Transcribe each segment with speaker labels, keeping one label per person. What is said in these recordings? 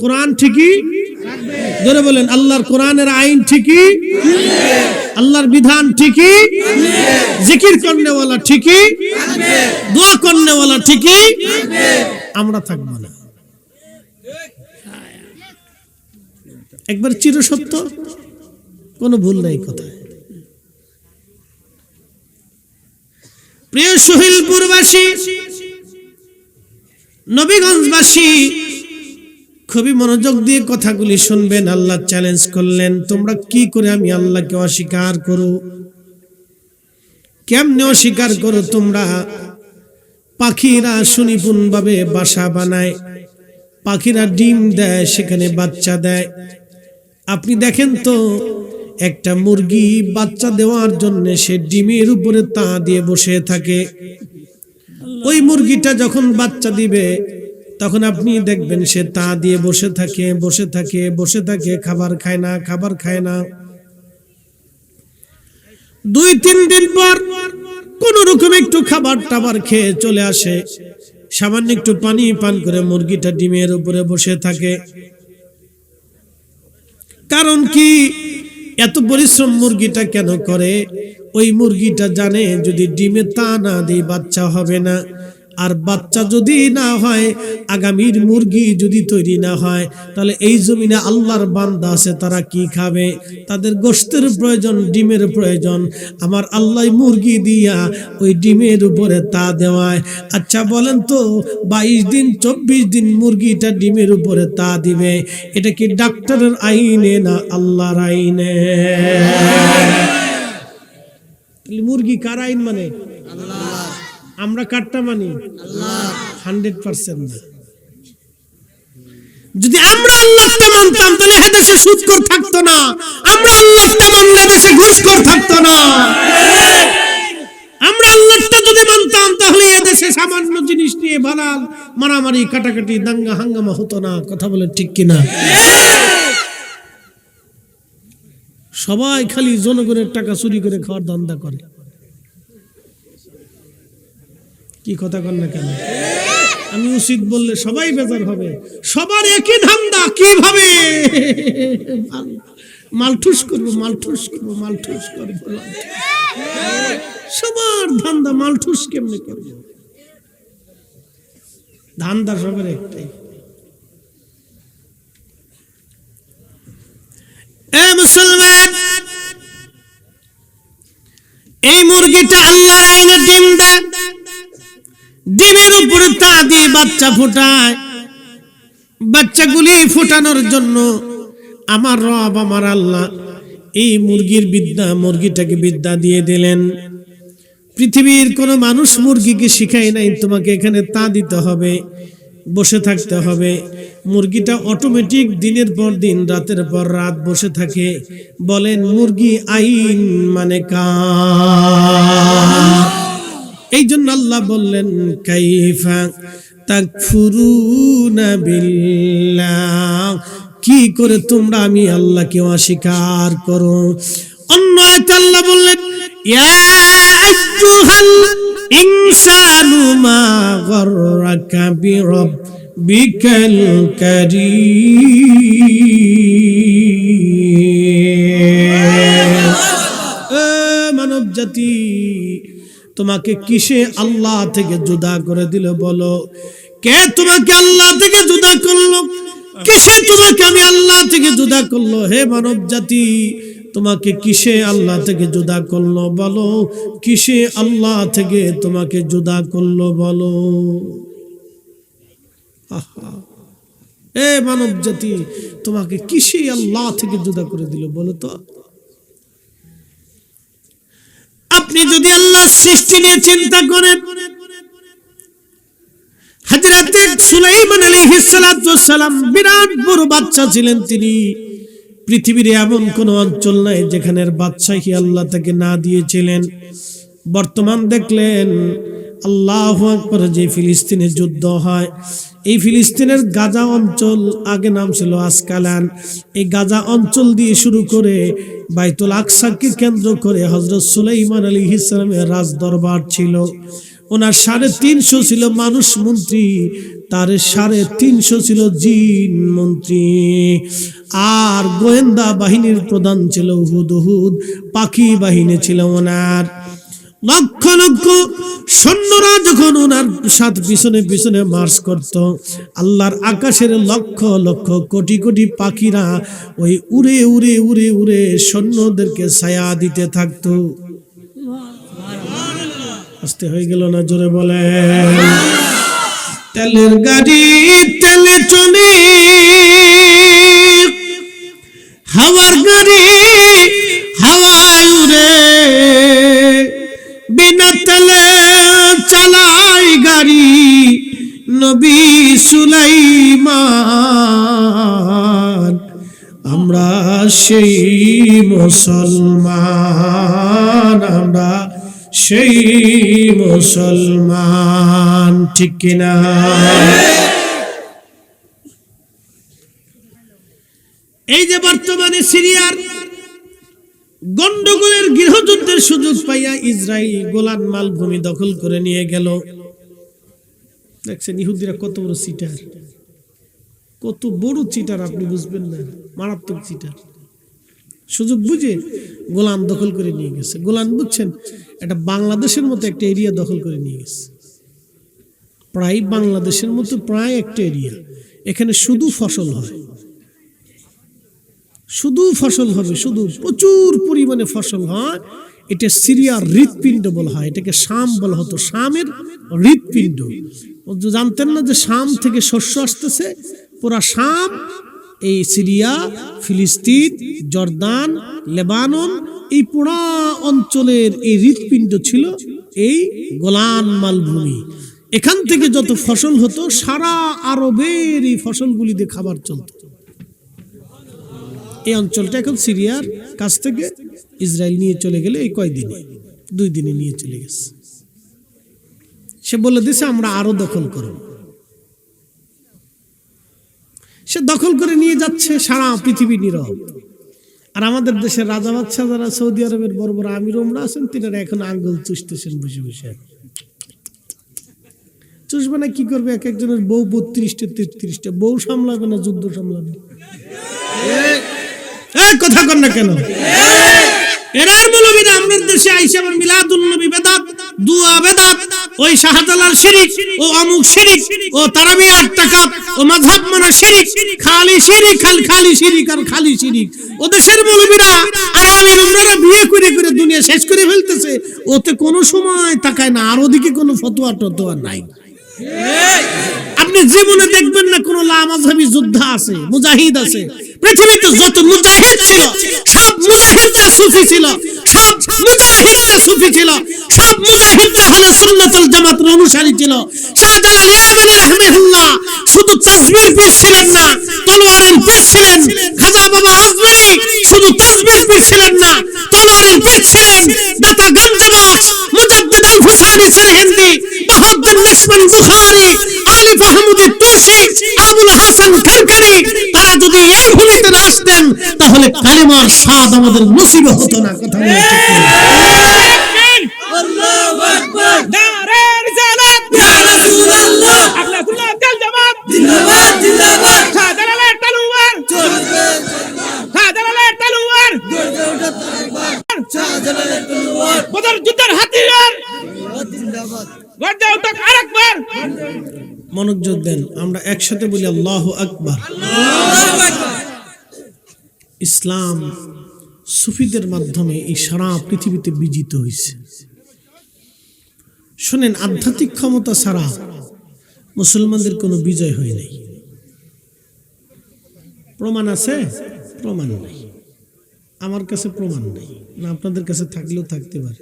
Speaker 1: কোরআন ঠিকই রাখবে। জোরে বলেন, আল্লাহর কোরআনের আইন ঠিকই, আল্লাহর বিধান ঠিকই, জিকির করনেওয়ালা ঠিকই, দোয়া করনেওয়ালা ঠিকই, আমরা থাকবো না। একবার চিরসত্য, কোনো ভুল নাই কথায়। প্রিয় সোহেলপুরবাসী, নবীগঞ্জবাসী, খুবই মনোযোগ দিয়ে কথাগুলি শুনবেন। আল্লাহ চ্যালেঞ্জ করলেন, তোমরা কি করে আমি আল্লাহকে অস্বীকার করো? কেমনে অস্বীকার করো তোমরা? পাখিরা সুনিপুণ ভাবে বাসা বানায়, পাখিরা ডিম দেয়, সেখানে বাচ্চা দেয়। আপনি দেখেন তো, একটা মুরগি বাচ্চা দেওয়ার জন্য সে ডিমের উপরে তা দিয়ে বসে থাকে। ওই মুরগিটা যখন বাচ্চা দিবে তখন আপনি দেখবেন সে তা দিয়ে বসে থাকে, বসে থাকে, বসে থাকে, খাবার খায় না, খাবার খায় না। 2-3 দিন পর কোন রকম একটু খাবার টাবার খেয়ে চলে আসে, সামান্য একটু পানি পান করে মুরগিটা ডিমের উপরে বসে থাকে। কারণ কি? এত পরিশ্রম মুরগিটা কেন করে? ওই মুরগিটা জানে যদি ডিমে তা না দেই বাচ্চা হবে না, আর বাচ্চা যদি না হয়, আগামীর মুরগি যদি তৈরি না হয়, তাহলে এই জমিনে আল্লাহর বান্দা আছে, তারা কি খাবে? তাদের গোশতের প্রয়োজন, ডিমের প্রয়োজন। আমার আল্লাহ মুরগি দিয়া ওই ডিমের উপরে তা দেওয়ায়। আচ্ছা বলেন তো, 22 দিন 24 দিন মুরগিটা ডিমের উপরে তা দিবে, এটা কি ডাক্তারের আইনে না আল্লাহর আইনে? মুরগি কার আইন মানে? আল্লাহ। আমরা কাটটা মানি? আল্লাহ। 100% না। যদি আমরা আল্লাহকে মানতাম তাহলে এদেশে সুদখোর থাকতো না, আমরা আল্লাহকে মানলে দেশে ঘুষখোর থাকতো না। আমরা আল্লাহকে যদি মানতাম তাহলে এদেশে সামান্য জিনিস নিয়ে বানাল মারামারি, কাটাকাটি, দাঙ্গা হাঙ্গামা হতো না। কথা বলে ঠিক কিনা? সবাই খালি জনগণের টাকা চুরি করে খাওয়ার ধান্দা করে। কি কথা কন না কেন? আমি উচিত বললে সবাই বেজার হবে। সবার একই ধান্দা, কিভাবে মালঠুস করবো, মালঠুস করবো, মালঠুস করবো। সবার ধান্দা মালঠুস কেমনে করবো, ধান্দা সবার একটাই। এ মুসলমান, এই মুরগিটা আল্লাহর আইনে ডিম দেয়, ডিমের উপরে তা দিয়ে বাচ্চা ফোটায়। বাচ্চাগুলি ফোটানোর জন্য আমার রব, আমার আল্লাহ এই মুরগির বিদ্যা, মুরগিটাকে বিদ্যা দিয়ে দিলেন। পৃথিবীর কোন মানুষ মুরগিকে শিখায় নাই তোমাকে এখানে তা দিতে হবে, বসে থাকতে হবে। মুরগিটা অটোমেটিক দিনের পর দিন, রাতের পর রাত বসে থাকে। বলেন মুরগি আইন মানে কার? এই জন্য আল্লাহ বললেন, কাইফা তাকফুরুনা বিল্লাহ, কি করে তোমরা আমি আল্লাহকে অস্বীকার করো। অন্য আয়াতে আল্লাহ বললেন, ইয়া আইয়ুহাল ইনসানু মা গাররাকা বিরাব্বিকাল কারীম। মানব জাতি, তোমাকে কিসে আল্লাহ থেকে জুদা করে দিল বলো? কে তোমাকে আল্লাহ থেকে জুদা করলো? কিসে তোমাকে আমি আল্লাহ থেকে জুদা করলো? হে মানব জাতি, তোমাকে কিসে আল্লাহ থেকে জুদা করলো বলো? কিসে আল্লাহ থেকে তোমাকে জুদা করলো বলো? হে মানব জাতি, তোমাকে কিসে আল্লাহ থেকে জুদা করে দিল বলো তো? আপনি যদি আল্লাহর সৃষ্টি নিয়ে চিন্তা করেন, হযরত সুলাইমান আলাইহিস সালাতু ওয়াস সালাম বিরাট বড় বাদশা ছিলেন। তিনি পৃথিবীর এমন কোন অঞ্চল নাই যেখানে বাদশাহী আল্লাহ তাকে না দিয়েছিলেন। বর্তমান দেখলেন আল্লাহু আকবার, যে ফিলিস্তিনে যুদ্ধ হয়, এই ফিলিস্তিনের গাজা অঞ্চল, আগে নাম ছিল আসকালান, এই গাজা অঞ্চল দিয়ে শুরু করে বাইতুল আকসাকে কেন্দ্র করে হযরত সুলাইমান আলাইহিস সালামের রাজ দরবার ছিল। ওনার 350 ছিল মানুষ মন্ত্রী, তার 350 ছিল জিন মন্ত্রী। আর গোয়েন্দা বাহিনীর প্রধান ছিল হুদহুদ, পাখি বাহিনী ছিল ওনার। লক্ষ লক্ষ সৈন্যরা যখন ওনার সাথে পিছনে পিছনে মার্চ করত, আল্লাহর আকাশের লক্ষ লক্ষ কোটি কোটি পাখিরা ওই উড়ে উড়ে উড়ে উড়ে সৈন্যদেরকে ছায়া দিতে থাকতো। আস্তে হয়ে গেল না? জোরে বলে। তেলের গাড়ি তেলে চলে, হাওয়ার গাড়ি হাওয়ায় উড়ে, বিনা তেলে চালাই গাড়ি নবী সুলাইমান। আমরা সেই মুসলমান, আমরা সেই মুসলমান, ঠিক কিনা? এই যে বর্তমানে সিরিয়ার গন্ডগোলের গৃহযুদ্ধের সুযোগ পাইয়া ইসরায়েল গোলান মালভূমি দখল করে নিয়ে গেল। দেখছেন ইহুদিরা কত বড় চিটার, কত বড় চিটার আপনি বুঝবেন না, মারাত্মক চিটার। সুযোগ বুঝে গোলান দখল করে নিয়ে গেছে। গোলান বুঝছেন, এটা বাংলাদেশের মতো একটা এরিয়া দখল করে নিয়ে গেছে, প্রায় বাংলাদেশের মতো প্রায় একটা এরিয়া। এখানে শুধু ফসল হয়, শুধু ফসল হবে, শুধু প্রচুর পরিমাণে ফসল হয়। এটা সিরিয়ার হৃৎপিণ্ড বলা হয়, এটাকে শাম বলা হতো, শামের হৃৎপিণ্ড। জানতেন না যে শাম থেকে শস্য আসতেছে? পুরা শাম, এই সিরিয়া, ফিলিস্তিন, জর্দান, লেবানন, এই পুরা অঞ্চলের এই হৃৎপিণ্ড ছিল এই গোলান মালভূমি। এখান থেকে যত ফসল হতো সারা আরবের এই ফসলগুলি দিয়ে খাবার চলত। এই অঞ্চলটা এখন সিরিয়ার কাছ থেকে ইসরায়েল নিয়ে চলে গেলে এই কয়দিনে, 2 দিনে নিয়ে চলে গেছে। সে বলে দিছে আমরা আরো দখল করব। সে দখল করে নিয়ে যাচ্ছে, সারা পৃথিবী নীরব। আর আমাদের দেশের রাজা বাদশা যারা সৌদি আরবের বড় বড় আমির ওমরা আছেন, তিনারা এখন আঙ্গুল চুষতেছেন বসে বসে। চুষবে না কি করবে? এক একজনের বউ 32টা 33টা, বউ সামলাবে না যুদ্ধ সামলাবে। কথা কন না কেন? এরার মৌলবীরা আমাদের দেশে আইসা আবার মিলাদুন নবী বেদাত, দুয়া বেদাত, ওই শাহজালাল শিরিক, ও অমুক শিরিক, ও তারাবি 8 টাকা, ও মাযহাব মানা শিরিক, খালি শিরিক, খালি শিরিক আর খালি শিরিক। ও দেশের মৌলবীরা আর আমির উমরারা বিয়ে করে করে দুনিয়া শেষ করে ফেলতেছে, ওতে কোনো সময় তাকায় না। আর ওদিকে কোনো ফতোয়া টতোয়া নাই। আপনি জীবনে দেখবেন না কোন লামাযহাবী যোদ্ধা আছে, মুজাহিদ আছে। পৃথিবীতে যত মুজাহিদ ছিল সব মুজাহিদরা সুফি ছিল, সব মুজাহিদরা সুফি ছিল, সব মুজাহিদরা আহলে সুন্নাতুল জামাতের অনুসারী ছিল। শাহজালাল ইয়ামানী রাহিমাহুল্লাহ শুধু তাসবিহ পীর ছিলেন না, তলোয়ারের পীর ছিলেন। খাজা বাবা আজমারি শুধু তাসবিহ পীর ছিলেন না, তলোয়ারের পীর ছিলেন। দাতা গঞ্জবাস মুজাদ্দিদ আল হুসাইনি সরহিন্দি, বাহাউদ্দিন নাশবন্দি বুখারী, আলিফ আহমদ তুসি, আবুল হাসান খানকারি, তারা যদি এই ভূমিতে না আসতেন তাহলে কালিমার স্বাদ আমাদের নসিব হতো না। কথা বলে ঠিক না? আল্লাহু আকবার, নারে রিসালাত, ইয়া রাসূলুল্লাহ, আহলাকুল্লাহ জাল জামাত, জিন্দাবাদ জিন্দাবাদ, শাহজালালের তলোয়ার চলবে, শাহজালালের তলোয়ার গর্জে ওঠা তলোয়ার, শাহজালালের তলোয়ার বদর যুদ্ধের হাতিয়ার, জিন্দাবাদ গর্জে ওঠা আরেকবার। মনোযোগ দেন, আমরা একসাথে বলি আল্লাহু আকবার। ইসলাম সুফিদের মাধ্যমে এই সারা পৃথিবীতে বিজিত হয়েছে। শুনেন, আধ্যাত্মিক ক্ষমতা ছাড়া মুসলমানদের কোনো বিজয় হয় নাই। প্রমাণ আছে? প্রমাণ নাই। আমার কাছে প্রমাণ নাই, না আপনাদের কাছে থাকলেও থাকতে পারে।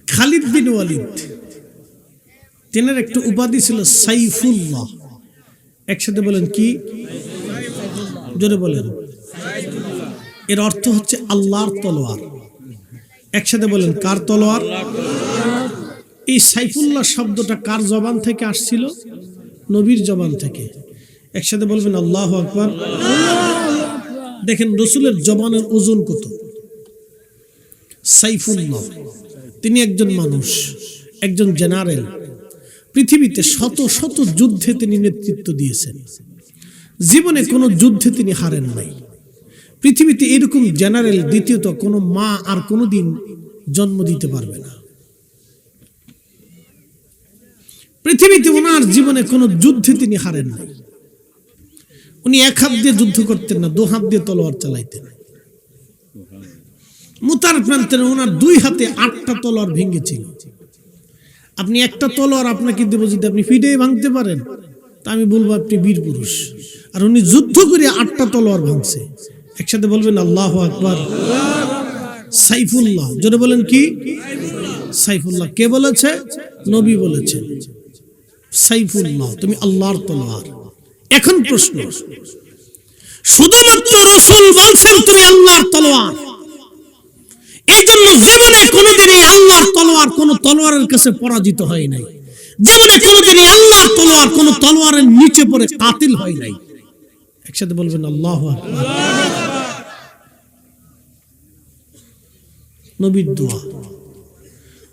Speaker 1: খালিদ বিন ওয়ালিদ, তেনার একটা উপাধি ছিল সাইফুল্লাহ। একসাথে বলেন কি? জোরে বলেন। এর অর্থ হচ্ছে আল্লাহর তলোয়ার। একসাথে বলেন, কার তলোয়ার? এই সাইফুল্লাহ শব্দটা কার জবান থেকে আসছিল? নবীর জবান থেকে। একসাথে বলবেন আল্লাহু আকবার। দেখেন রসুলের জবানের ওজন কত। সাইফুল্লাহ, তিনি একজন মানুষ, একজন জেনারেল। পৃথিবীতে শত শত যুদ্ধে তিনি নেতৃত্ব দিয়েছেন, জীবনে কোনো যুদ্ধে তিনি হারেন নাই। পৃথিবীতে এরকম জেনারেল দ্বিতীয়ত কোনো মা আর কোনোদিন জন্ম দিতে পারবে না। পৃথিবীতে ওনার জীবনে কোনো যুদ্ধে তিনি হারেন নাই। উনি এক হাত দিয়ে যুদ্ধ করতেন না, দু হাত দিয়ে তলোয়ার চালাইতেন। মুতার প্রান্তে ওনার 2 হাতে 8টা তলোয়ার ভেঙেছিল। আপনি একটা তলোয়ার আপনাকে দেব, যদি আপনি ফিডে ভাঙতে পারেন তা আমি বলবো আপনি বীর পুরুষ। আর উনি যুদ্ধ করে 8টা তলোয়ার ভাঙছে। একসাথে বলবেন আল্লাহু আকবার। সাইফুল্লাহ, জোরে বলেন কি? সাইফুল্লাহ। কে বলেছে? নবী বলেছেন সাইফুল্লাহ, তুমি আল্লাহর তলোয়ার। এখন প্রশ্ন, শুধুমাত্র রাসূল বলছেন তুমি আল্লাহর তলোয়ার, এই জন্য জীবনে কোনোদিনই আল্লাহর তলোয়ার কোন তলোয়ারের কাছে পরাজিত হয় নাই। জীবনে কোনোদিনই আল্লাহর তলোয়ার কোন তলোয়ারের নিচে পড়ে কাতিল হয় নাই। একসাথে বলবেন আল্লাহু আকবার। নবীর দোয়া,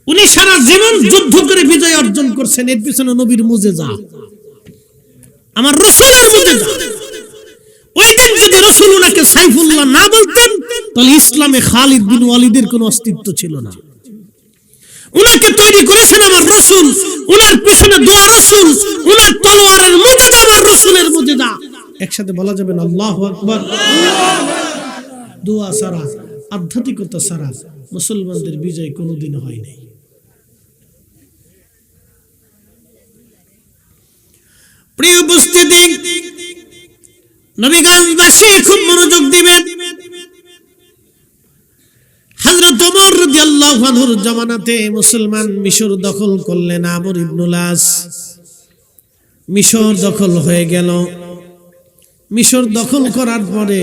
Speaker 1: উনি সারা জীবন যুদ্ধ করে বিজয় অর্জন করছেন। এর পিছনে নবীর মুজিজা, আমার রাসূলের মুজিজা। ওই দিন যদি রাসূল ওনাকে সাইফুল্লাহ না বলতেন তাহলে ইসলামে খালিদ বিন ওয়ালিদের কোনো অস্তিত্ব ছিল না। উনাকে তৈরি করেছেন আমার রাসূল, উনার পিছনে দোয়া রাসূল, উনার তলোয়ারের মুজিজা আমার রাসূলের মুজিজা। একসাথে বলা যাবে না আল্লাহু আকবার। দোয়া ছাড়া, আধ্যাত্মিকতা ছাড়া মুসলমানদের বিজয় কোনোদিন হয় নাই। প্রিয় উপস্থিতি, নবীগঞ্জবাসী খুব মনোযোগ দিবেন। হযরত ওমর রাদিয়াল্লাহু আনহুর জামানাতে মুসলমান মিশর দখল করলেন। আমর ইবনুল আস মিশর দখল হয়ে গেল। মিশর দখল করার পরে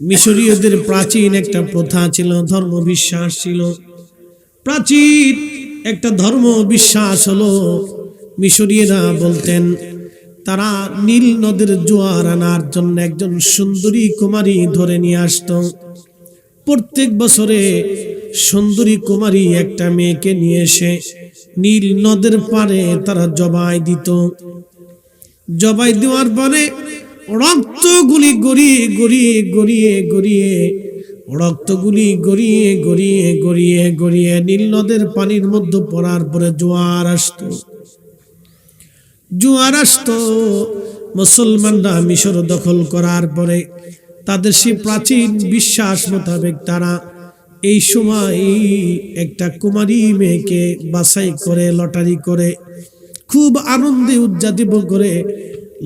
Speaker 1: মিশরীয়দের প্রাচীন একটা প্রথা ছিল, ধর্ম বিশ্বাস ছিল। প্রাচীন একটা ধর্ম বিশ্বাস হলো, মিশরীয়রা বলতেন তারা নীল নদের জোয়ার আনার জন্য একজন সুন্দরী কুমারী ধরে নিয়ে আসতো। প্রত্যেক বছরে সুন্দরী কুমারী একটা মেয়েকে নিয়ে এসে নীল নদের পারে তারা জবাই দিত। জবাই দেওয়ার পরে রক্তগুলি গড়িয়ে গড়িয়ে গড়িয়ে গড়িয়ে রক্তগুলি গড়িয়ে গড়িয়ে গড়িয়ে গড়িয়ে নীল নদের পানির মধ্যে পড়ার পরে জোয়ার আসতো। জোয়ার আসতো। মুসলমানরা মিশর দখল করার পরে তাদের সেই প্রাচীন বিশ্বাস মোতাবেক তারা এই সময় একটা কুমারী মেয়েকে বাছাই করে, লটারি করে, খুব আনন্দে উদযাপিত করে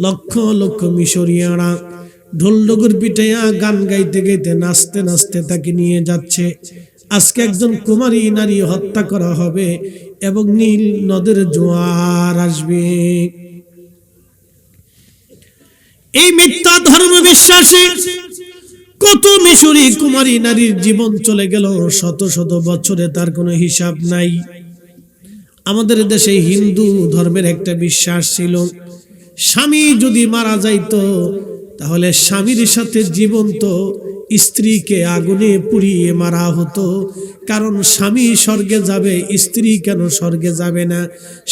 Speaker 1: লক্ষ লক্ষ মিশরীয়রা ঢোল ডগর পিটাইয়া গান গাইতে গাইতে নাচতে নাচতে তাকে নিয়ে যাচ্ছে। আজকে একজন কুমারী নারী হত্যা করা হবে এবং নীল নদের জোয়ার আসবে। এই মিথ্যা ধর্ম বিশ্বাসে কত মিশরী কুমারী নারীর জীবন চলে গেল, শত শত বছরে তার কোনো হিসাব নাই। আমাদের দেশে হিন্দু ধর্মের একটা বিশ্বাস ছিল, স্বামী যদি মারা যাইতো তাহলে স্বামীর সাথে জীবন্ত স্ত্রীকে আগুনে পুড়িয়ে মারা হতো। কারণ স্বামী স্বর্গে যাবে, স্ত্রী কেন স্বর্গে যাবে না?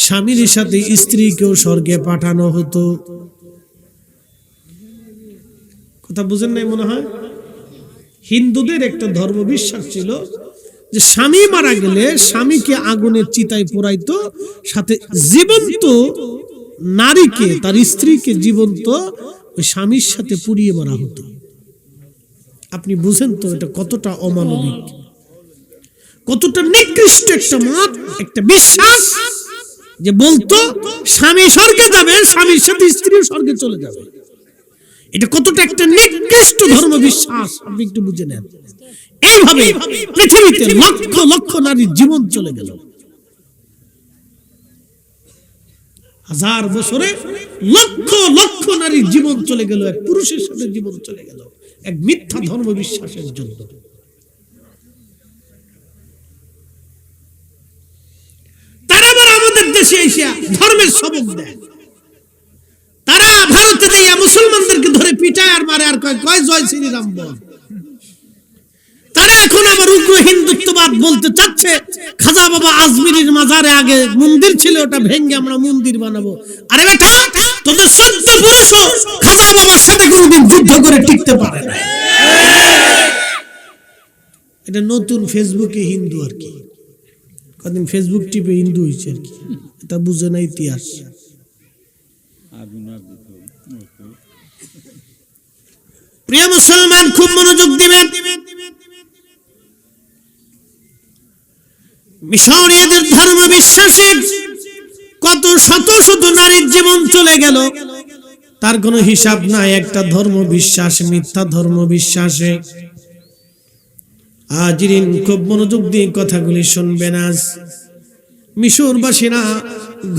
Speaker 1: স্বামীর সাথে স্ত্রীকেও স্বর্গে পাঠানো হতো। কথা বুঝেন নাই মনে হয়? হিন্দুদের একটা ধর্ম বিশ্বাস ছিল যে স্বামী মারা গেলে স্বামীকে আগুনের চিতায় পোড়াইতো, সাথে জীবন্ত নারীকে, তার স্ত্রীকে জীবন্ত ওই স্বামীর সাথে পুড়িয়ে মারা হতো। আপনি বুঝেন তো এটা কতটা অমানবিক, কতটা নিকৃষ্ট একটা মত, একটা বিশ্বাস যে বলতো স্বামী স্বর্গে যাবে, স্বামীর সাথে স্ত্রী স্বর্গে চলে যাবে। এটা কতটা একটা নিকৃষ্ট ধর্ম বিশ্বাস আপনি একটু বুঝে নেন। এইভাবে পৃথিবীতে লক্ষ লক্ষ নারীর জীবন চলে গেল। হাজার বছরে লক্ষ লক্ষ নারীর জীবন চলে গেল, এক পুরুষের সাথে জীবন চলে গেল এক মিথ্যা ধর্ম বিশ্বাসের জন্য। তারা আবার আমাদের দেশে এসে ধর্মের সবক দেয়। তারা ভারতে যাইয়া মুসলমানদেরকে ধরে পিটায় আর মারে আর কয় জয় শ্রীরাম বল। তারা এখন আবার উগ্র হিন্দুত্ববাদ বলতে চাচ্ছে খাজা বাবা আজমিরের মাজারে আগে মন্দির ছিল, ওটা ভেঙে আমরা মন্দির বানাবো। আরে বেটা, তোদের 14 পুরুষও খাজা বাবার সাথে কোনোদিন যুদ্ধ করে টিকতে পারে না। এটা নতুন ফেসবুকে হিন্দু আর কি, কদিন ফেসবুক টিপে হিন্দু হয়েছে আর কি, এটা বুঝে না ইতিহাস। প্রিয় মুসলমান, খুব মনোযোগ দিবেন। মিশরীয়দের ধর্ম বিশ্বাসে কত শত শত নারীর জীবন চলে গেল, তার কোনো হিসাব নাই। একটা ধর্ম বিশ্বাস, মিথ্যা ধর্ম বিশ্বাসে। হাজিরিন, খুব মনোযোগ দিয়ে কথাগুলি শুনবেন। আজ মিশরবাসীরা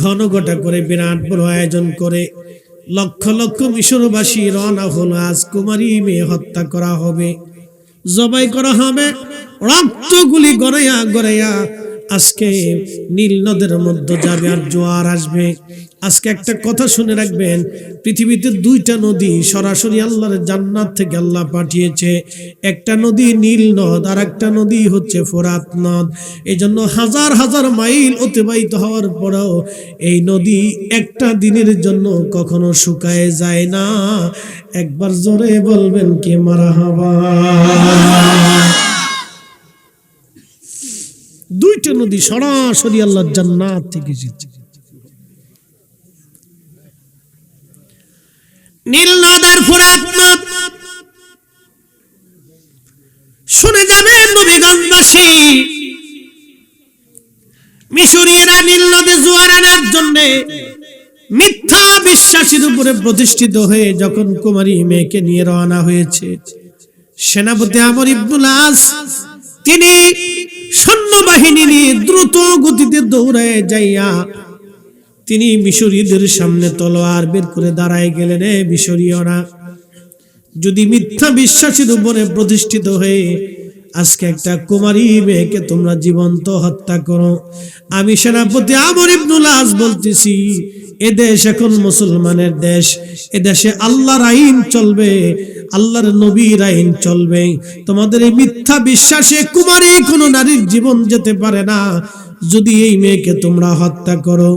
Speaker 1: ঘন ঘটা করে বিরাট বড় আয়োজন করে লক্ষ লক্ষ মিশরবাসী রওনা হলো। আজ কুমারী মেয়ে হত্যা করা হবে, জবাই করা হবে, রক্তগুলি গড়াইয়া গড়াইয়া আজকে নীল নদের মধ্যে যাবে আর জোয়ার আসবে। আজকে একটা কথা শুনে রাখবেন, পৃথিবীতে 2টা নদী সরাসরি আল্লাহর জান্নাত থেকে আল্লাহ পাঠিয়েছে। একটা নদী নীল নদ, আর একটা নদী হচ্ছে ফোরাত নদ। এই জন্য হাজার হাজার মাইল অতিবাহিত হওয়ার পরেও এই নদী একটা দিনের জন্য কখনো শুকায় যায় না। একবার জোরে বলবেন কে মারহাবা। 2টা নদী সরাসরি আল্লাহর জান্নাত থেকে এসেছে। নীল নদ আর ফোরাত নদ। শুনে যাবেন নবীগঞ্জবাসী, মিশরীয়রা নীল নদে জোয়ার আনার জন্য মিথ্যা বিশ্বাসের উপরে প্রতিষ্ঠিত হয়ে যখন কুমারী মেয়েকে নিয়ে রওনা হয়েছে, সেনাপতি আমর ইবনুল আস তিনি সৈন্যবাহিনী নিয়ে দ্রুত গতিতে দৌড়ায় যাইয়া তিনি মিশরীয়দের সামনে তলোয়ার বের করে দাঁড়ায় গেলেন। মিশরীয়রা যদি মিথ্যা বিশ্বাসের উপরে প্রতিষ্ঠিত হয়ে আজকে একটা কুমারী মেয়েকে তোমরা জীবন্ত হত্যা করো, আমি সেনাপতি আমর ইবনুল আস বলতেছি, এদেশ এখন মুসলমানের দেশ, এদেশে আল্লাহর আইন চলবে, আল্লাহর নবীর আইন চলবে। তোমাদের এই মিথ্যা বিশ্বাসে কুমারী কোনো নারীর জীবন যেতে পারে না। যদি এই মেয়েকে তোমরা হত্যা করো,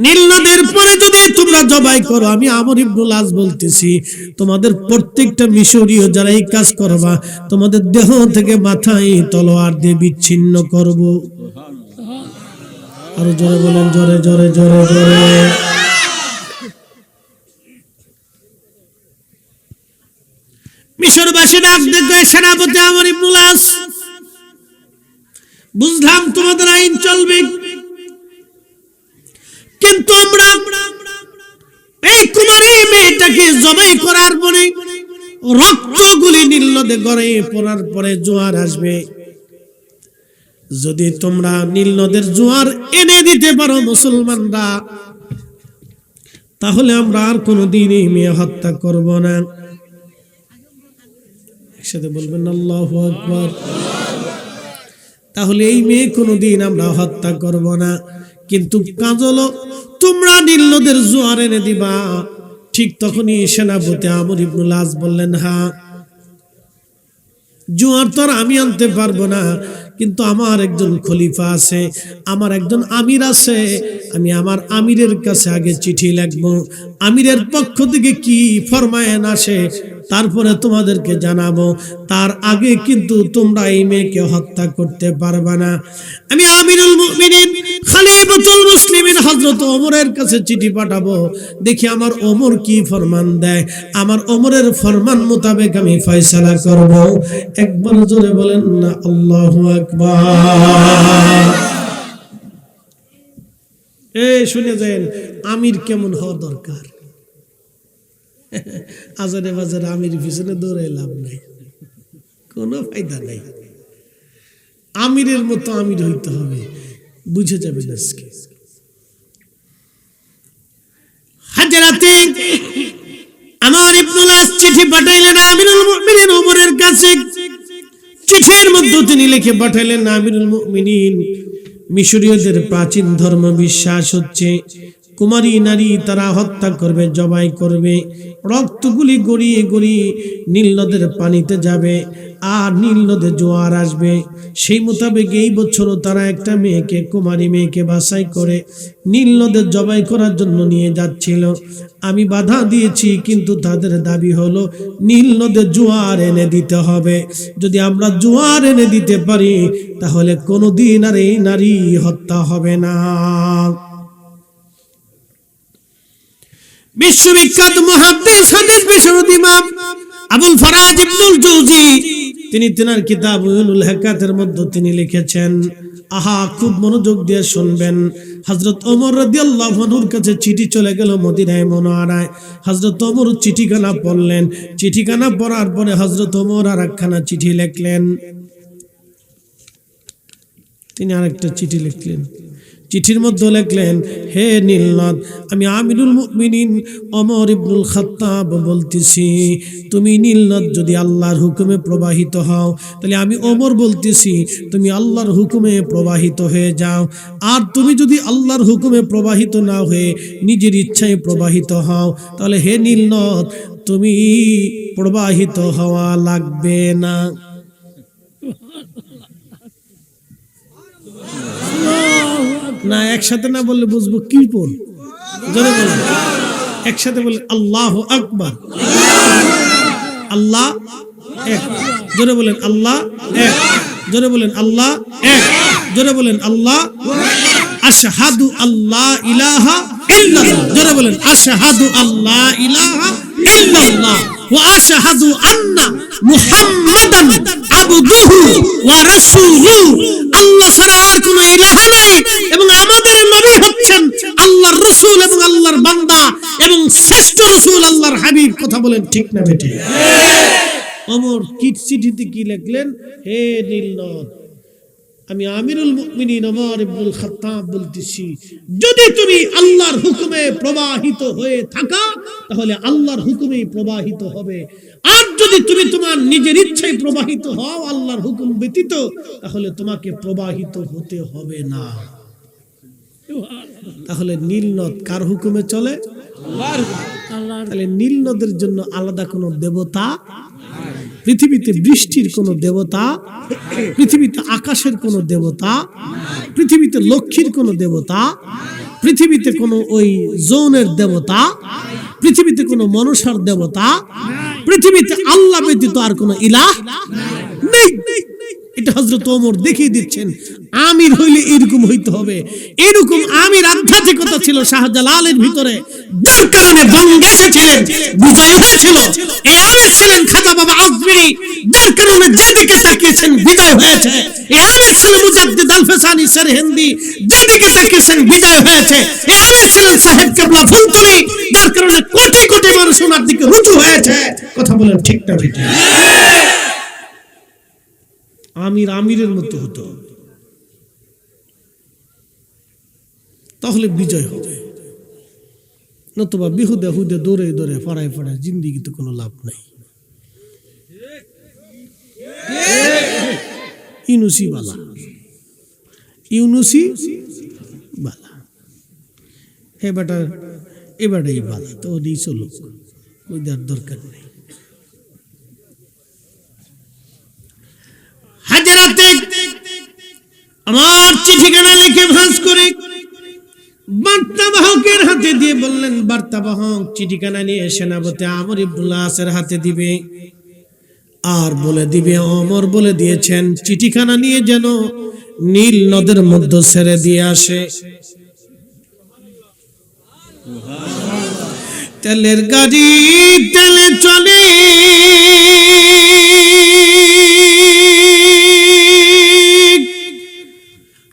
Speaker 1: নীল নদের পরে যদি তোমরা জবাই করো, আমি আমর ইবনুল আস বলতেছি, তোমাদের প্রত্যেকটা মিশরীয় যারা এই কাজ করবা, তোমাদের দেহ থেকে মাথায় তলোয়ার দিয়ে বিচ্ছিন্ন করব। আরো জোরে বলেন, জোরে জোরে জোরে জোরে। মিশরবাসী ডাক দেখে, সেনাপতি আমর ইবনুল আস, বুঝলাম তোমাদের আইন চলবে, কিন্তু আমরা এই কুমারী মেয়েটাকে জবাই করার পরে রক্তগুলি নীল নদে গড়ে পড়ার পরে জোয়ার আসবে। যদি তোমরা নীল নদের জোয়ার এনে দিতে পারো মুসলমানরা, তাহলে আমরা আর কোনোদিন এই মেয়ে হত্যা করব না। একসাথে বলবেন আল্লাহু আকবার। তাহলে এই মেয়ে কোনোদিন আমরা হত্যা করব না, কিন্তু কাজ হলো তোমরা নীল নদের জোয়ার এনে দিবা। ঠিক তখনই সেনাপতি আমর ইবনুল আস বললেন, হ্যাঁ, জোয়ার তো আমি আনতে পারবো না, কিন্তু আমার একজন খলিফা আছে, আমার একজন আমির আছে, আমি আমার আমিরের কাছে আগে চিঠি লিখবো, আমিরের পক্ষ থেকে কি ফরমায়েন আসে তারপরে তোমাদেরকে জানাবো। তার আগে কিন্তু তোমরা এই মেয়েকে হত্যা করতে পারবে না। আমি আমিরুল মুমিনিন খলিফাতুল মুসলিমিন হযরত ওমরের কাছে চিঠি পাঠাবো, দেখি আমার ওমর কি ফরমান দেয়, আমার ওমরের ফরমান মোতাবেক আমি ফয়সালা করব। একবার জোরে বলেন না আল্লাহু আকবার। শুনে যান আমির কেমন হওয়া দরকার। আজারে বাজারে আমির পিছনে দৌড়ে লাভ নাই, কোনো ফায়দা নাই। আমিরের মতো আমির হইতে হবে, বুঝে যাবেন আজকে। হাজরাতে আমর ইবনুল আস চিঠি পাঠাইলেন আমিরুল মুমিনিন ওমরের কাছে। চিঠির মধ্যে তিনি লিখে পাঠাইলেন, আমিরুল মুমিনিন, মিশরীয়দের প্রাচীন ধর্ম বিশ্বাস হচ্ছে কুমারী নারী তারা হত্যা করবে, জবাই করবে, রক্তগুলি গড়িয়ে গড়িয়ে নীল নদের পানিতে যাবে আর নীল নদে জোয়ার আসবে। সেই মোতাবেক এই বছরও তারা একটা মেয়েকে, কুমারী মেয়েকে বাছাই করে নীল নদে জবাই করার জন্য নিয়ে যাচ্ছিল। আমি বাধা দিয়েছি, কিন্তু তাদের দাবি হলো নীল নদে জোয়ার এনে দিতে হবে। যদি আমরা জোয়ার এনে দিতে পারি তাহলে কোনোদিন আর এই নারী হত্যা হবে না। বিশ্ববিখ্যাত মুহাদ্দিস, হাদিস বিশারদ ইমাম আবুল ফরাজ ইবনুল জৌজি তিনি তিনার কিতাব উয়ুনুল হিকায়াতের মধ্যে তিনি লিখেছেন, আহা খুব মনোযোগ দিয়ে শুনবেন। হযরত ওমর রাদিয়াল্লাহু আনহুর কাছে চিঠি চলে গেল মদিনায় মুনাওয়ারায়। হযরত ওমর চিঠিখানা পড়লেন। চিঠিখানা পড়ার পরে হযরত ওমর আরেকখানা চিঠি লিখলেন। তিনি আরেকটা চিঠি লিখলেন। চিঠির মধ্যে লিখলেন, হে নীলনদ, আমি আমিরুল মুমিনিন ওমর ইবনুল খাত্তাব বলতেছি, তুমি নীলনদ যদি আল্লাহর হুকুমে প্রবাহিত হও, তাহলে আমি ওমর বলতেছি তুমি আল্লাহর হুকুমে প্রবাহিত হয়ে যাও। আর তুমি যদি আল্লাহর হুকুমে প্রবাহিত না হয়ে নিজের ইচ্ছায় প্রবাহিত হও, তাহলে হে নীলনদ তুমি প্রবাহিত হওয়া লাগবে না। না একসাথে না বললে বুঝবো কি পড়, জোরে বলেন, একসাথে বলে আল্লাহু আকবার। আল্লাহ এক, জোরে বলেন আল্লাহ এক, জোরে বলেন আল্লাহ এক, জোরে বলেন আল্লাহ। আশহাদু আল্লাহ ইলাহা ইল্লাল্লাহ, জোরে বলেন আশহাদু আল্লাহ ইলাহা ইল্লাল্লাহ ওয়া আশহাদু আন্না মুহাম্মাদান আবদুহু ওয়া রাসূলুহু। আল্লাহ ছাড়া আর কোনো ইলাহা নাই এবং আমাদের নবী হচ্ছেন আল্লাহর রাসূল এবং আল্লাহর বান্দা এবং শ্রেষ্ঠ রাসূল আল্লাহর হাবিব। কথা বলেন ঠিক না বেঠিক? ওমর কি চিঠিতে কি লিখলেন, হে নীলনদ, আমি আমিরুল মুমিনিন ওমর ইবনুল খাত্তাব বলতেছি, যদি তুমি আল্লাহর হুকুমে প্রবাহিত হয়ে থাকা তাহলে আল্লাহর হুকুমে প্রবাহিত হবে, আর যদি তুমি তোমার নিজের ইচ্ছায় প্রবাহিত হও আল্লাহর হুকুম ব্যতীত, তাহলে তোমাকে প্রবাহিত হতে হবে না। তাহলে নীলনদ কার হুকুমে চলে? আল্লাহর। তাহলে নীলনদের জন্য আলাদা কোনো দেবতা, পৃথিবীতে বৃষ্টির কোন দেবতা, পৃথিবীতে আকাশের কোন দেবতা, পৃথিবীতে লক্ষ্মীর কোন দেবতা, পৃথিবীতে কোন ওই যৌনের দেবতা, পৃথিবীতে কোন মনসার দেবতা, পৃথিবীতে আল্লাহ ব্যতীত আর কোন ইলাহ নেই। এটা হযরত ওমর দেখিয়ে দিচ্ছেন আমির হইলে এরকম হইতে হবে। এরকম আমির আধ্যাত্মিকতা ছিল শাহজালালের ভিতরে, যার কারণে বঙ্গে এসেছিলেন, বিজয় হয়েছিল। এই আমির ছিলেন খাজা বাবা আজমিরি, যার কারণে যেদিকে তাকিয়েছেন বিজয় হয়েছে। এই আমির ছিলেন মুজাদ্দিদ আল ফেসানি সেরহিন্দি, যেদিকে তাকিয়েছেন বিজয় হয়েছে। এই আমির ছিলেন সাহেব কেবলা ফুলতলি, যার কারণে কোটি কোটি মানুষ ওনার দিকে রুজু হয়েছে। কথা বলেন ঠিক না বেঠিক? আমির আমিরের মতো হতো, তাহলে বিজয় হবে। নতুবা বিহুদে হুদে দৌড়ে দৌড়ে ফাড়ায় ফাড়ায় জিন্দিগিতে কোনো লাভ নাই। ইউনুসি বালা, ইউনুসি বালা, হে বেটা এবারেই বালা, তো ওই চলুক, ওই দেওয়ার দরকার নেই। হাজারাতে আমার চিঠিখানা লিখে ভাঁজ করে বার্তাবাহকের হাতে দিয়ে বললেন, বার্তাবাহক চিঠিখানা নিয়ে সেনাপতি আমর ইবনুল আসের হাতে দিবে আর বলে দিবে ওমর বলে দিয়েছেন চিঠিখানা নিয়ে যেন নীল নদের মধ্যে ছেড়ে দিয়ে আসে। তেলের গাড়ি তেলে চলে,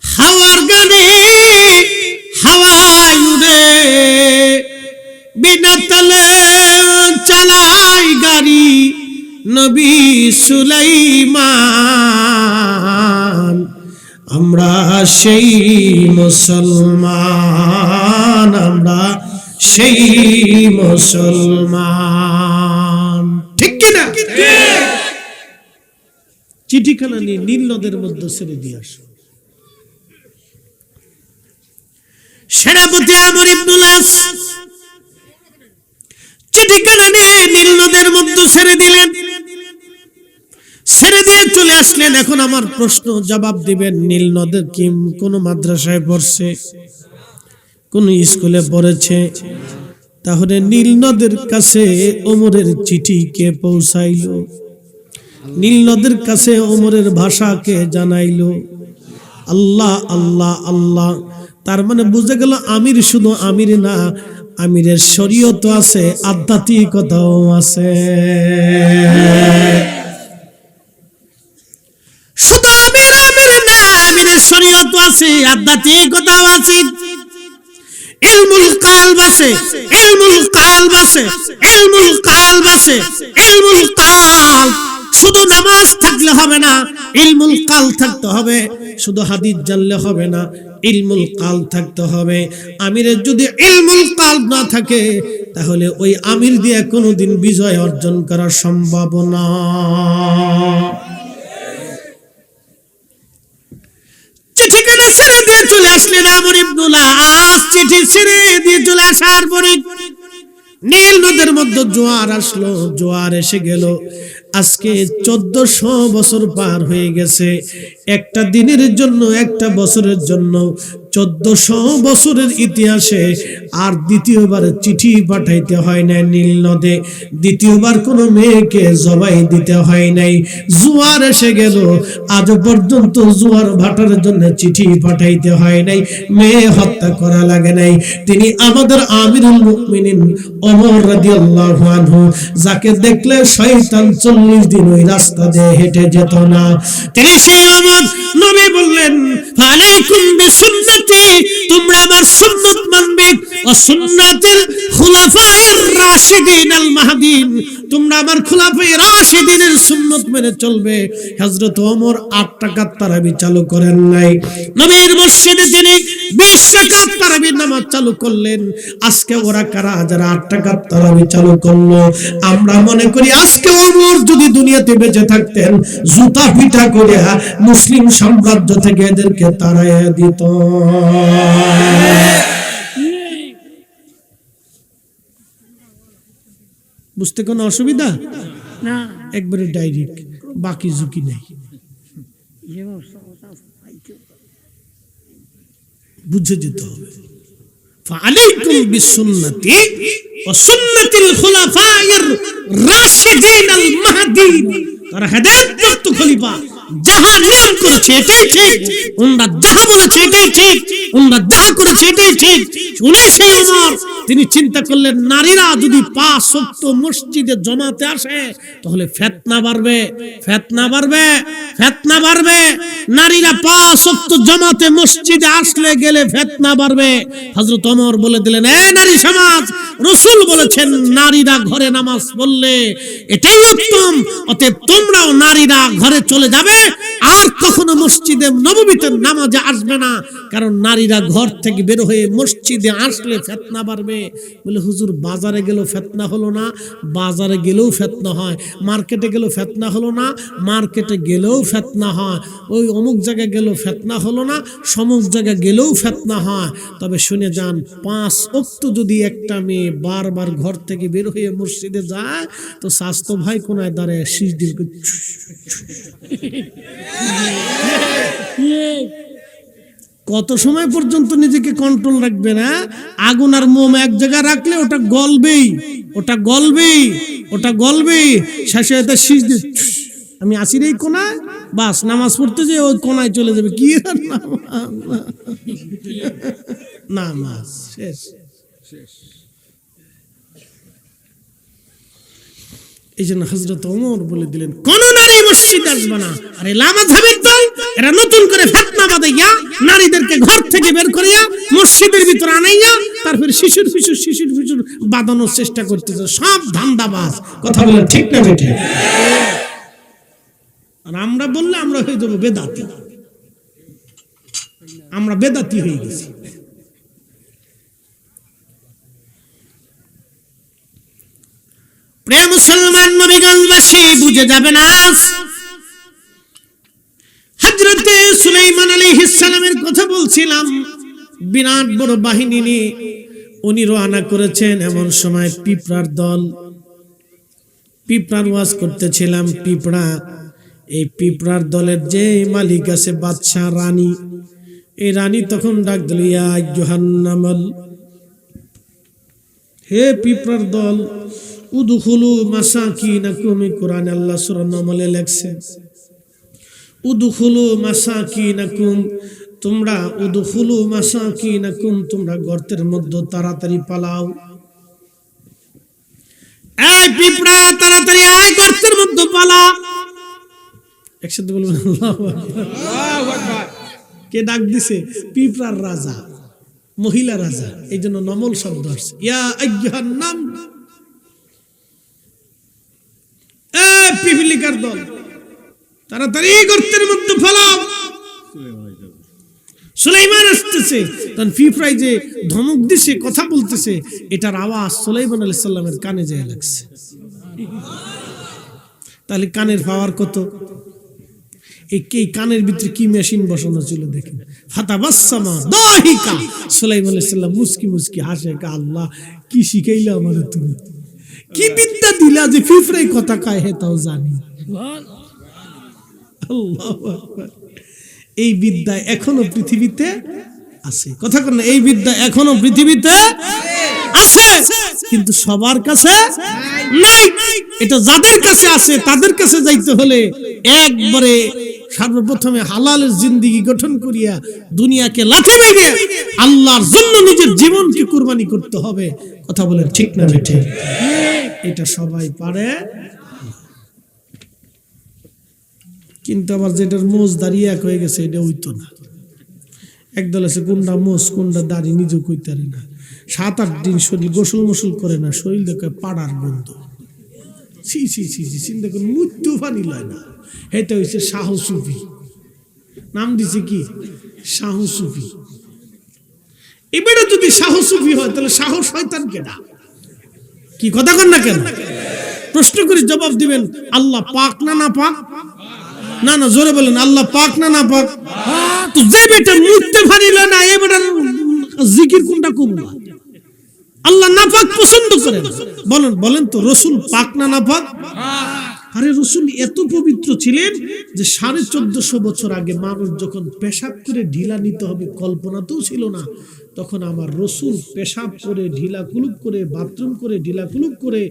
Speaker 1: হাওয়ার গানে হাওয়ায় উড়ে, বিনা তেলে চালাই গাড়ি নবী সুলাইমান। আমরা সেই মুসলমান, আমরা সেই মুসলমান, ঠিক কিনা? চিঠিখানা নিয়ে নীল নদের মধ্যে ছেড়ে দিয়ে আসো। সেনাপতি আমর ইবনুল আস চিঠিখানা নিয়ে নীল নদের মধ্যে ছেড়ে দিলেন। ছেড়ে দিয়ে চলে আসলেন। এখন আমার প্রশ্ন জবাব দিবেন, নীল নদের কি কোন মাদ্রাসায় পড়ছে, কোন স্কুলে পড়েছে? তাহলে নীল নদের কাছে ওমরের চিঠি কে পৌঁছাইলো? নীল নদের কাছে ওমরের ভাষা কে জানাইলো? আল্লাহ আল্লাহ আল্লাহ। তার মানে বুঝে গেল আমির শুধু আমির না, আমিরের শরীয়ত আছে, আধ্যাত্মিকতাও আছে। শুধু আমির আমির না, আমিরের শরীয়ত আছে, আধ্যাত্মিকতাও আছে। ইলমুল কালব আছে, ইলমুল কালব আছে, ইলমুল কালব আছে, ইলমুল কালব। শুধু নামাজ থাকলে হবে না, ইলমুল কাল থাকতে হবে। শুধু হাদিস জানলে হবে না, ইলমুল কাল থাকতে হবে। আমিরের যদি ইলমুল কাল না থাকে, তাহলে ওই আমির দিয়ে কোনোদিন বিজয় অর্জন করা সম্ভব না। চিঠিখানা ছেড়ে দিয়ে চলে আসলেন আমর ইবনুল আস। চিঠি ছেড়ে দিয়ে চলে আসার পরে নীল নদের মধ্যে জোয়ার আসলো। জোয়ার এসে গেল। আজকে 1400 বছর পার হয়ে গেছে। একটা দিনের জন্য, একটা বছরের জন্য 1400 বছরের ইতিহাসে আর দ্বিতীয়বার চিঠি পাঠাইতে হয় নাই নীল নদে। দ্বিতীয়বার কোনো মেয়েকে জবাই দিতে হয় নাই। জোয়ার এসে গেল, আজ পর্যন্ত জোয়ার ভাটার জন্য চিঠি পাঠাইতে হয় নাই, মেয়ে হত্যা করা লাগে নাই। তিনি আমাদের আমিরুল মুমিনিন ওমর রাদিয়াল্লাহু আনহু, যাকে দেখলে শয়তান 40 দিন ওই রাস্তা দিয়ে হেঁটে যেত না। তিনি সেই ওমর। নবী বললেন, ফালাইকুম বিসুন্নতি, তোমরা আমার সুন্নাত মানবে, ও সুন্নাতুল খুলাফায়ে রাশিদিন আল মাহদিন, তোমরা আমার খুলাফায়ে রাশিদিনের সুন্নাত মেনে চলবে। হযরত ওমর 8 রাকাত তারাবি চালু করেন নাই। নবীর মসজিদে তিনি 20 রাকাত তারাবির নামাজ চালু করলেন। আজকে ওরা কারা যারা 8 রাকাত তারাবি চালু করলো? আমরা মনে করি আজকে ওমর যদি দুনিয়াতে বেঁচে থাকতেন, জুতা পিটা করে মুসলিম সাম্রাজ্য থেকে এদেরকে তাড়াইয়া দিত। বুঝতে কোনো অসুবিধা না, একবারে ডাইরেক্ট, বাকি ঝুঁকি নেই। বুঝে যেতে হবে। ফালাইকুম বিসুন্নতি ওয়া সুন্নাতিল খুলাফায়ের রাশিদিন আল মাহদিন। তারা হেদায়েতপ্রাপ্ত খলিফা, যাহা নিয়ম করেছে এটাই ঠিক, ওনারা যাহা বলেছে এটাই ঠিক, ওনারা যাহা করেছে এটাই ঠিক। উনি সেই ওমর, তিনি চিন্তা করলেন নারীরা যদি 5 ওয়াক্ত মসজিদে জমাতে আসে তাহলে ফিতনা বাড়বে, ফিতনা বাড়বে, ফিতনা বাড়বে। নারীরা 5 ওয়াক্ত জমাতে মসজিদে আসলে গেলে ফিতনা বাড়বে। হযরত ওমর বলে দিলেন, এ নারী সমাজ, রাসূল বলেছেন নারীরা ঘরে নামাজ পড়লে এটাই উত্তম, অতএব তোমরাও নারীরা ঘরে চলে যাবে, আর কখনো মসজিদে নববীতে নামাজে আসবে না, কারণ নারীরা ঘর থেকে বের হয়ে মসজিদে আসলে ফিতনা বাড়বে। বলে হুজুর, বাজারে গেলেও ফিতনা হলো না, বাজারে গেলেও ফিতনা হয়, মার্কেটে গেলেও ফিতনা হলো না, মার্কেটে গেলেও ফিতনা হয়, ওই অমুক জায়গায় গেলেও ফিতনা হলো না, সমুক জায়গায় গেলেও ফিতনা হয়। তবে শুনে যান, 5 ওয়াক্ত যদি একটা মেয়ে বারবার ঘর থেকে বের হয়ে মসজিদে যায়, তো স্বাস্থ্য ভাই কোনায় দাঁড়ায় শীষ দিল, কত সময় পর্যন্ত নিজেকে কন্ট্রোল রাখবে না? আগুন আর মোম এক জায়গায় রাখলে ওটা গলবেই, ওটা গলবেই, ওটা গলবেই। শেষে এটা শীষ দিয়ে আমি আসির এই কোনায়, বাস নামাজ পড়তে যে ওই কোনায় চলে যাবে। কি নামাজ শেষ। এই জন্য হযরত ওমর বলে দিলেন, কোন নারী মসজিদে আসবে না। আর এই লামাযহাবের দল, এরা নতুন করে ফিতনা বাঁধাইয়া নারীদেরকে ঘর থেকে বের করিয়া মসজিদের ভিতর আনাইয়া তারপর শিশুর ফিশুর বাঁধানোর চেষ্টা করতেছে। সব ধান্দাবাজ। কথা বলেন ঠিক না বেঠে? আর আমরা বললে আমরা হয়ে যাবো বেদাতি, আমরা বেদাতি হয়ে গেছি। প্রিয় মুসলমান নবীগঞ্জবাসী, বুঝে যাবেন আজ হযরতে সুলাইমান আলাইহিস সালামের কথা বলছিলাম। বিরাট বড় বাহিনী নিয়ে উনি রওনা করেছেন। এমন সময় পিঁপড়ার দল, পিঁপড়ার ওয়াজ করতেছিলাম, পিঁপড়া, এই পিঁপড়ার দলের যে মালিক আছে বাদশা রানী, এই রানী তখন ডাক দিল, ইয়া আইয়ুহান্নামাল, হে পিঁপড়ার দল, উদখুলু মাসাকিনাকুম, কোরআনে আল্লাহ সূরা নামলে লেখছেন উদখুলু মাসাকিনাকুম, তোমরা উদখুলু মাসাকিনাকুম, তোমরা গর্তের মধ্যে তাড়াতাড়ি পালাও। এই পিঁপড়া তাড়াতাড়ি আয়, গর্তের মধ্যে পালা। একসাথে বলবেন আল্লাহু আকবার। আল্লাহু আকবার। কে ডাক দিছে? পিঁপড়ার রাজা, মহিলা রাজা, এই জন্য নমল শব্দ আসছে। ইয়া আইয়ুহান নাম, এ পিপিলিকার দল, তাড়াতাড়ি গর্তের মধ্যে পালাও। সুলাইমান আসতেছে, তখন পিঁপড়ায় যে ধমক দিছে, কথা বলতেছে, এটার আওয়াজ সুলাইমান আলাইহিস সালামের কানে যায় লাগছে। তাহলে কানের পাওয়ার কত! এই কানের ভিতরে কি মেশিন বসানো ছিল দেখেন। ফাতাবাসসামা দাহিকা, সুলাইমান আলাইহিস সালাম মুস্কি মুস্কি হাসে, আল্লাহ কি শিখাইলা আমারে, তুমি কি বিদ্যা দিলা যে পিঁপড়ায় কথা কয় হে তাও জানি। আল্লাহু আকবার। এই বিদ্যা এখনো পৃথিবীতে আছে, কথা কর না, এই বিদ্যা এখনো পৃথিবীতে আছে, কিন্তু সবার কাছে নাই। এটা যাদের কাছে আছে তাদের কাছে যাইতে হলে একবারে সর্বপ্রথমে হালালের জিন্দেগি গঠন করিয়া দুনিয়াকে লাথি মেরে আল্লাহর জন্য নিজের জীবনকে কুরবানি করতে হবে। কথা বলেন ঠিক না বেঠে? এটা সবাই পারে, কিন্তু আবার যেটার মোজ দাঁড়িয়ে এক হয়ে গেছে এটা হইতো না। একদল আছে কোনটা মোজ কোনটা দাড়ি নিজে কইতে পারে না, 7-8 দিন শরীর গোসল মোসল করে না, শরীর দেখে পাড়ার বন্ধ। ছি ছি ছি ছি, চিন্তা করুন, মৃত্যু ফানি লয় না। এটা হচ্ছে শাহ সুফি, নাম দিছে কি? শাহ সুফি। এবারে যদি শাহ সুফি হয় তাহলে শাহ শয়তান কেডা? কি কথা কন না কেন? প্রশ্ন করে জবাব দিবেন, আল্লাহ পাক না না পাক? না না, জোরে বলেন, আল্লাহ পাক না না পাক? তো যে বেটা মুক্তে ফানিল না, এ বেটার জিকির কোনটা কবুল? আল্লাহ নাপাক পছন্দ করেন। বলেন বলেন তো, রসুল পাক না নাপাক? আরে রসুল এত পবিত্র ছিলেন যে 1450 বছর আগে মানুষ যখন পেশাব করে ঢিলা নিতে হবে কল্পনাতেও ছিল না, তখন আমার রসুল পেশাব করে ঢিলা কুলুপ করে, বাথরুম করে ঢিলা কুলুপ করে,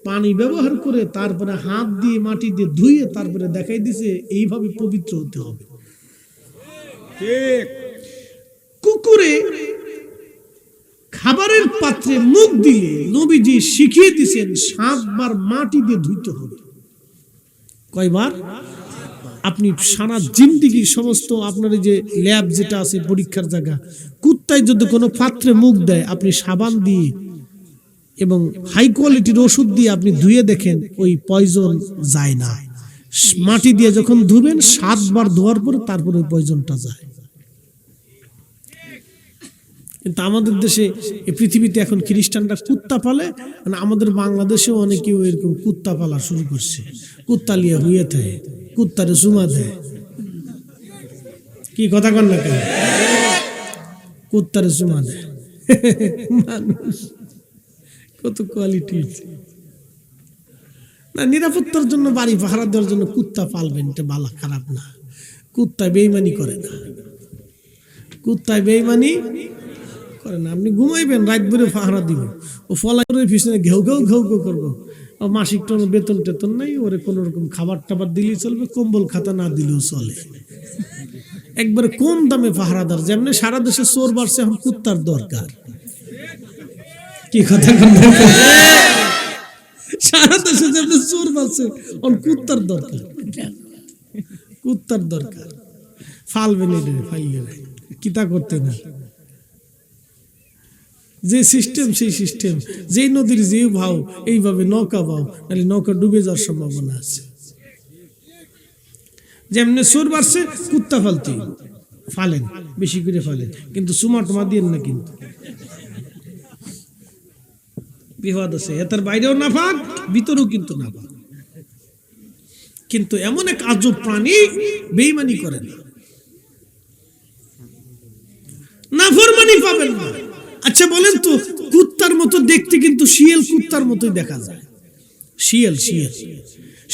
Speaker 1: পানি ব্যবহার করে, তারপরে হাত দিয়ে মাটি দিয়ে ধুয়ে তারপরে দেখাই দিছে এইভাবে পবিত্র হতে হবে। ঠিক। কুকুরে খাবারের পাত্রে মুখ দিলে নবীজি শিখিয়ে দিয়েছেন 7 বার মাটি দিয়ে ধুইতে হবে। কয়বার? আপনি সারা জিন্দেগি সমস্ত আপনার যে ল্যাব যেটা আছে, পরীক্ষার জায়গা, কুত্তায় যদি কোনো পাত্রে মুখ দেয়, আপনি সাবান দিয়ে এবং হাই কোয়ালিটির ওষুধ দিয়ে আপনি ধুয়ে দেখেন, ওই পয়জন যায় না। মাটি দিয়ে যখন ধুবেন 7 বার ধোয়ার পরে তারপরে ওই পয়জনটা যায়। কিন্তু আমাদের দেশে, এই পৃথিবীতে এখন খ্রিস্টানরা কুত্তা পালে, মানে আমাদের বাংলাদেশেও অনেকেও এরকম কুত্তা পালা শুরু করছে। কুত্তা লিয়ে হুয়ে থাকে, কুত্তারে জুমা দেয়। কি কথা কন না কেন? কুত্তারে জুমা দেয়। মানুষ কত কোয়ালিটি না। নিরাপত্তার জন্য, বাড়ি পাহারা দেওয়ার জন্য কুত্তা পালবেন, এটা ভালো, খারাপ না। কুত্তায় বেইমানি করে না, কুত্তায় বেইমানি করে না। আপনি ঘুমাইবেন, রাত ভরে পাহারা দিব, ও ফলাইয়ের পিছনে ঘেউ ঘেউ ঘেউ ঘেউ করবো। ও মাসিক কোনো বেতন টেতন নাই, ওরে কোনো রকম খাবার টাবার দিলেই চলবে, কম্বল খাতা না দিলেও চলে। একবারে কম দামে পাহারাদার। যেমনি সারা দেশে চোর বাড়ছে, এখন কুত্তার দরকার। কি কথা? সারা দেশে যেমনি চোর বাড়ছে, এখন কুত্তার দরকার, কুত্তার দরকার। ফালবেন এটা, ফাইলে কিতা করতে না। যে সিস্টেম সেই সিস্টেম, যেই নদীর যে ভাও এইভাবে নৌকা ভাও, নাহলে নৌকা ডুবে যাওয়ার সম্ভাবনা আছে। যেমনি চোর বাড়ছে, কুত্তা ফালতে ফালেন, বেশি করে ফালেন, কিন্তু চুমা টুমা দিয়েন না। কিন্তু বিপদ আছে, এটার বাইরেও না পাক, ভিতরেও কিন্তু না পাক। কিন্তু এমন এক আজব প্রাণী, বেঈমানি করে না, নাফরমানি পাবেন না। আচ্ছা বলেন তো, কুত্তার মতো দেখতে কিন্তু শিয়াল কুত্তার মতোই দেখা যায়।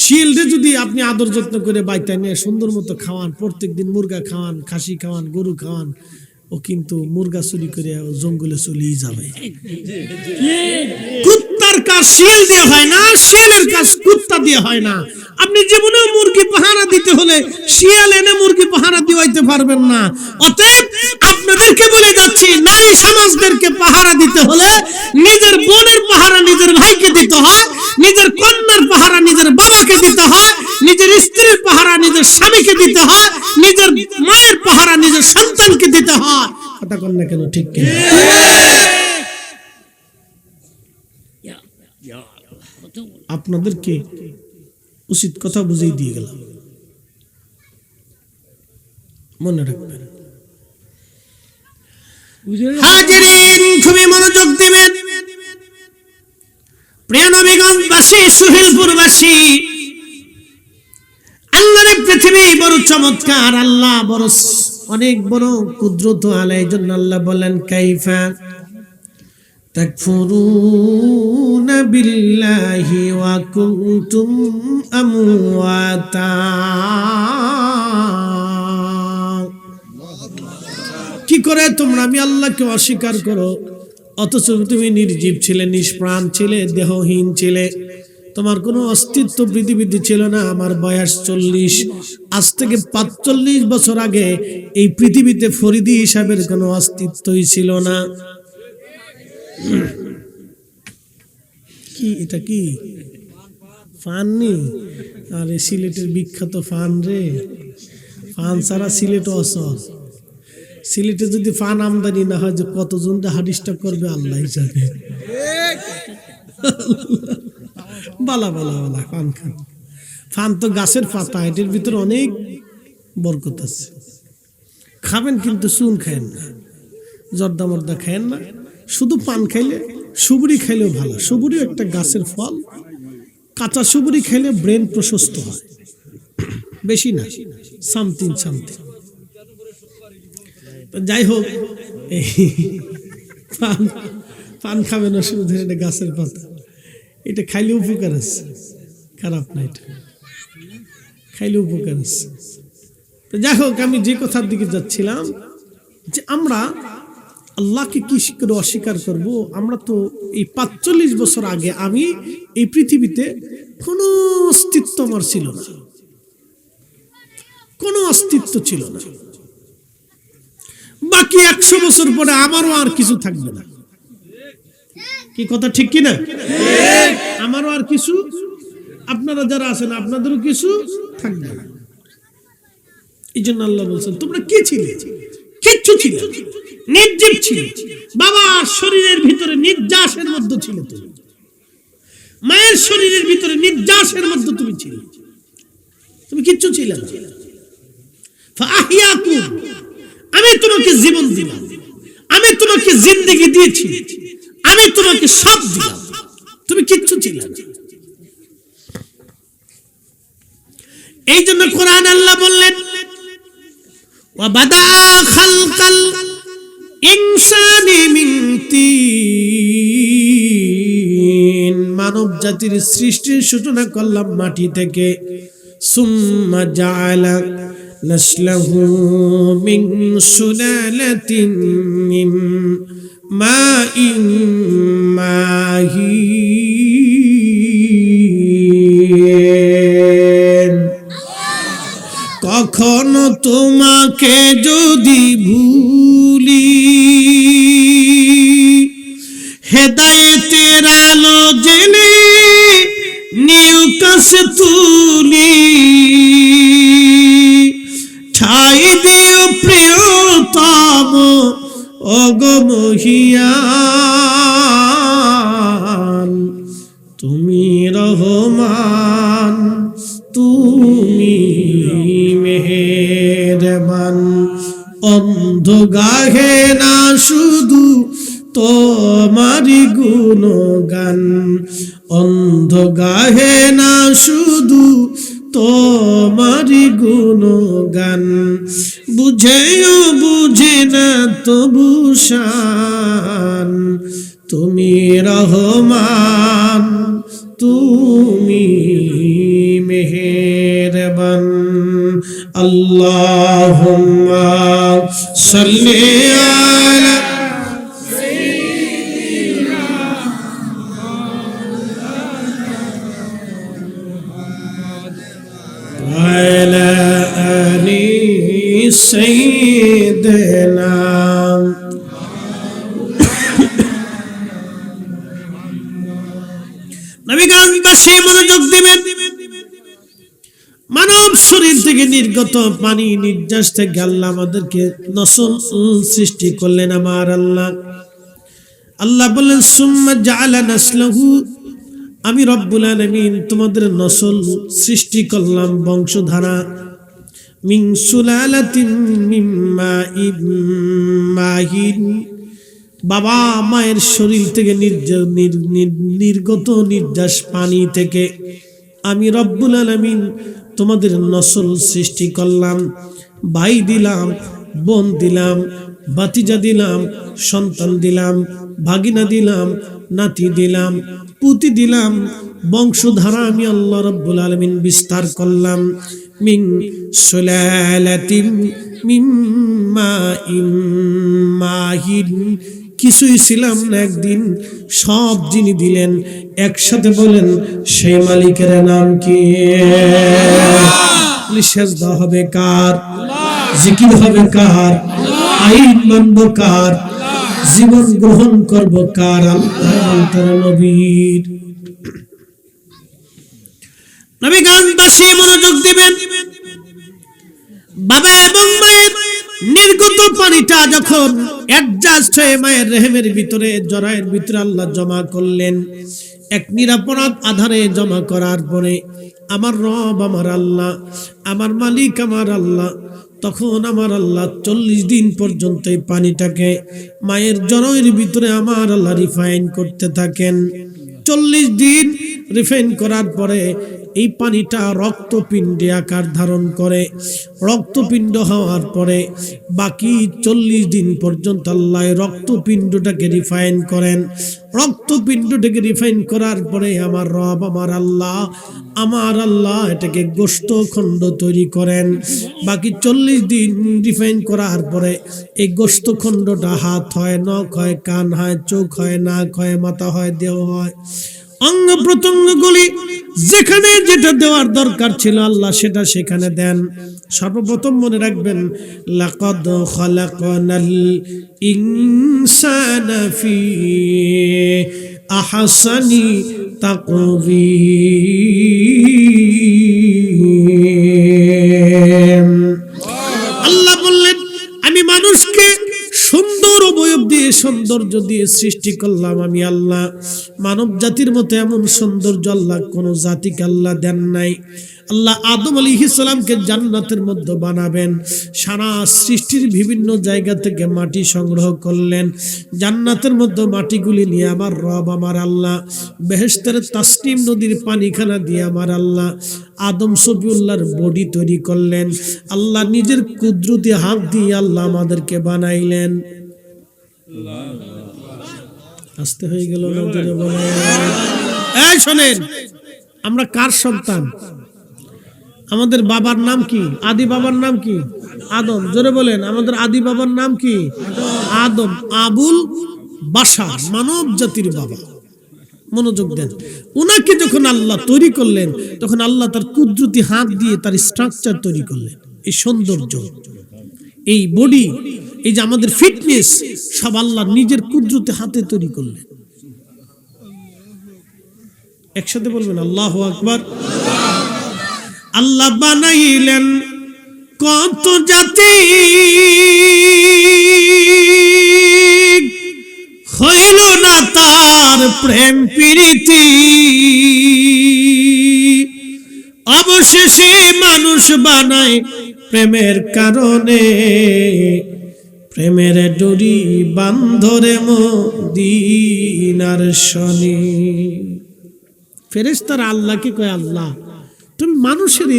Speaker 1: শিয়ালরে যদি আপনি আদর যত্ন করে বাইতে নিয়ে সুন্দর মতো খাওয়ান, প্রত্যেকদিন মুরগা খাওয়ান, খাসি খাওয়ান, গরু খাওয়ান, ও কিন্তু মুরগা চুরি করে জঙ্গলে চলেই যাবে। কুত্তার কাজ শিয়াল দিয়ে হয় না, শিয়ালের কাজ কুত্তা দিয়ে হয় না। আপনি জীবনে মুরগি পাহারা দিতে হলে শিয়াল এনে মুরগি পাহারা দিতে পারবেন না। অতএব আপনাদেরকে বলে যাচ্ছি, নারী সমাজদেরকে পাহারা দিতে হলে নিজের বোনের পাহারা নিজের ভাইকে দিতে হয়, নিজের কন্যার পাহারা নিজের বাবাকে দিতে হয়, নিজের স্ত্রীর পাহারা নিজের স্বামীকে দিতে হয়, নিজের মায়ের পাহারা নিজের সন্তানকে দিতে হয়। কথা বল না কেন, ঠিক কিনা? আপনাদেরকে উচিত কথা বুঝিয়ে দিয়ে গেলাম, মনে রাখবেন। হাজিরিন, খুবই মনোযোগ দিবেন। প্রিয় নবীগঞ্জবাসী, সুহেলপুরবাসী, আল্লাহর পৃথিবী বড় চমৎকার, আল্লাহ বড় অনেক বড় কুদরত আলাই। এই জন্য আল্লাহ বলেন, কাইফা তাকফুরুনা বিল্লাহি ওয়া কুনতুম আমওয়াতা। কি করে তোমরা আমি আল্লাহকে অস্বীকার করো, অথচ তুমি নির্জীব ছিলে, নিষ্প্রাণ ছিলে, দেহহীন ছিলে, তোমার কোনো অস্তিত্ব পৃথিবীতে ছিল না। আমার বয়স 40, আজ থেকে 45 বছর আগে এই পৃথিবীতে ফরিদি হিসাবের কোনো অস্তিত্বই ছিল না। কি এটা, কি ফান নি? আরে সিলেটের বিখ্যাত ফান রে, ফান ছাড়া সিলেট অসল। সিলেটে যদি ফান আমদানি না হয়, যে কতজন হাডিসটা করবে আল্লাহ জানে। বালা বালা বালা ফান খান। ফান তো গাছের পাতা, এটার ভিতরে অনেক বরকত আছে। খাবেন কিন্তু চুন খায়েন না, জর্দা মর্দা খায়েন না, শুধু পান খাইলে। সুবুরি খাইলেও ভালো, সুবুরি একটা গাছের ফল। কাঁচা সুবুরি খাইলে ব্রেন প্রশস্ত হয়, বেশি না, সামথিং। যাই হোক, এই পান খাবেন অসুবিধা, এটা গাছের পাতা, এটা খাইলে উপকার আছে, খারাপ না, এটা খাইলে উপকার আছে। তো যাই হোক, আমি যে কথার দিকে যাচ্ছিলাম, যে আমরা আল্লাহকে কি করে অস্বীকার করব? আমরা তো এই 45 বছর আগে আমি এই পৃথিবীতে কোনো অস্তিত্ব আমার ছিল না, কোনো অস্তিত্ব ছিল না। বাকি 100 বছর পরে আমারও আর কিছু থাকবে না। কি কথা ঠিক কিনা? আমারও আর কিছু, আপনারা যারা আছেন আপনাদেরও কিছু থাকবে না। এই জন্য আল্লাহ বলছেন, তোমরা কি ছিলে? কিচ্ছু ছিল, নির্জীব ছিল। বাবার শরীরের ভিতরে নির্যাসের মধ্যে ছিল তুমি, মায়ের শরীরের ভিতরে নির্যাসের মধ্যে তুমি ছিলে, তুমি কিচ্ছু ছিলে না। ফাহিয়াকুম, আমি তোমাকে জীবন দিলাম, আমি তোমাকে জিন্দেগি দিয়েছি, আমি তোমাকে সব দিলাম, তুমি কিচ্ছু ছিলে না। এই জন্য কোরআন আল্লাহ বললেন, ওয়া বাদা খালকাল ইনসানি মিন তিন, মানব জাতির সৃষ্টির সূচনা করলাম মাটি থেকে। সুম্মা জাআলা নাসলাহু মিন সুলালাতিন মিন মাইন মাহিন। কখনো তোমাকে যদি ভুলি, হেদায়েতের আলো জেলে নিউ কাছে তুলি, ঠাই দিও প্রিয়তম অগমহিয়ান। তুমি রহমান, তুমি মেহেরবান। অন্ধ গাহে না শুধু তোমারি গুণগান, অন্ধ গাহে না শুধু তোমারি গুণগান, বুঝেও বুঝে না তবু শান, তুমি রহমান তুমি মেহেরবান। আল্লাহুম্মা সাল্লি আলা وعلى آل سيدنا। নবীগণবাসী মনোযোগ দিবেন। মানব শরীর থেকে নির্গত পানি নির্যাস থেকে আল্লাহ আমাদেরকে নসল সৃষ্টি করলেন। আমার আল্লাহ আল্লাহ বললেন সুম্মা জাআলা নাসলাহু, আমি রব্বুল আলামিন তোমাদের নসল সৃষ্টি করলাম, বংশধারা। মিন সুলালাতিন মিন মাইন মাহিন, বাবা মায়ের শরীর থেকে নির্গত নির্যাস পানি থেকে আমি রব্বুল আলামিন তোমাদের নসল সৃষ্টি করলাম। ভাই দিলাম, বোন দিলাম, ভাতিজা দিলাম, সন্তান দিলাম, ভাগিনা দিলাম, নাতি দিলাম, পুতি দিলাম, বংশধারা আমি আল্লাহ রাব্বুল আলামিন বিস্তার করলাম। মিন সুলালাতিন মিন মাইন মাহিন, কিছুই ছিলাম না একদিন, সব যিনি দিলেন একসাথে বলেন সেই মালিকের নাম কি? সেজদা হবে কার? জিকির হবে কার? আইন মানব কার? জীবন গ্রহণ করব কার? আল্লাহর নবীর। নবীগণবাসী মনোযোগ দিবেন। বাবা এবং মায়ের নির্গত পানিটা যখন অ্যাডজাস্ট হয়ে মায়ের রেহেমের ভিতরে, জরায়ের ভিতরে আল্লাহ জমা করলেন, এক নিরাপদ আধারে জমা করার পরে আমার রব আমার আল্লাহ, আমার মালিক আমার আল্লাহ, তখন আমার আল্লাহ 40 দিন পর্যন্ত এই পানিটাকে মায়ের জরায়ের ভিতরে আমার আল্লাহ রিফাইন করতে থাকেন। 40 দিন রিফাইন করার পরে এই পানিটা রক্তপিণ্ডে আকার ধারণ করে। রক্তপিণ্ড হওয়ার পরে বাকি 40 দিন পর্যন্ত আল্লাহ রক্তপিণ্ডটাকে রিফাইন করেন। রক্তপিণ্ডটাকে রিফাইন করার পরে আমার রব আমার আল্লাহ এটাকে গোশত খণ্ড তৈরি করেন। বাকি 40 দিন রিফাইন করার পরে এই গোশত খণ্ডটা হাত হয়, নখ হয়, কান হয়, চোখ হয়, নাক হয়, মাথা হয়, দেহ হয়, অঙ্গ প্রত্যঙ্গগুলি যেখানে যেটা দেওয়ার দরকার ছিল আল্লাহ সেটা সেখানে দেন। সর্বপ্রথম মনে রাখবেন, লাকাদ খালাকনাল ইনসানা ফি আহসানি তাকওয়িম। আল্লাহ বললেন আমি মানুষকে সুন্দর অবয়ব দিয়ে, সৌন্দর্য দিয়ে সৃষ্টি করলাম। আমি আল্লাহ মানব জাতির মতো এমন সৌন্দর্য আল্লাহ কোন জাতিকে আল্লাহ দেন নাই। আল্লাহ আদম আলাইহিস সালামকে জান্নাতের মধ্যে বানাবেন, সারা সৃষ্টির বিভিন্ন জায়গা থেকে মাটি সংগ্রহ করলেন। জান্নাতের মধ্যে মাটিগুলি নিয়ে আমার রব আমার আল্লাহ বেহেশতের তাসনিম নদীর পানিখানা দিয়ে আমার আল্লাহ আদম সফিউল্লাহর বডি তৈরি করলেন। আল্লাহ নিজের কুদরতি হাত দিয়ে আল্লাহ আমাদেরকে বানাইলেন। আসতে হয়ে গেল না? জোরে বলেন। এই শোনেন, আমরা কার সন্তান? আমাদের বাবার নাম কি? আদি বাবার নাম কি? আদম। জোরে বলেন, আমাদের আদি বাবার নাম কি? আদম। আবুল বাশার, মানব জাতির বাবা। মনোযোগ দেন। উনাকে যখন আল্লাহ তৈরি করলেন তখন আল্লাহ তার কুদরতি হাত দিয়ে তার স্ট্রাকচার তৈরি করলেন। এই সৌন্দর্য, এই বডি, এই যে আমাদের ফিটনেস সব আল্লাহ নিজের কুদরতি হাতে তৈরি করলেন। একসাথে বলবেন আল্লাহু আকবার। আল্লাহ বানাইলেন কত জাতি, হইল না তার প্রেম প্রীতি, অবশেষে মানুষ বানায় প্রেমের কারণে, প্রেমের ডোরি বান্ধরে মদিনার শনি। ফেরেশতারা আল্লাহকে কয় আল্লাহ তুমি মানুষের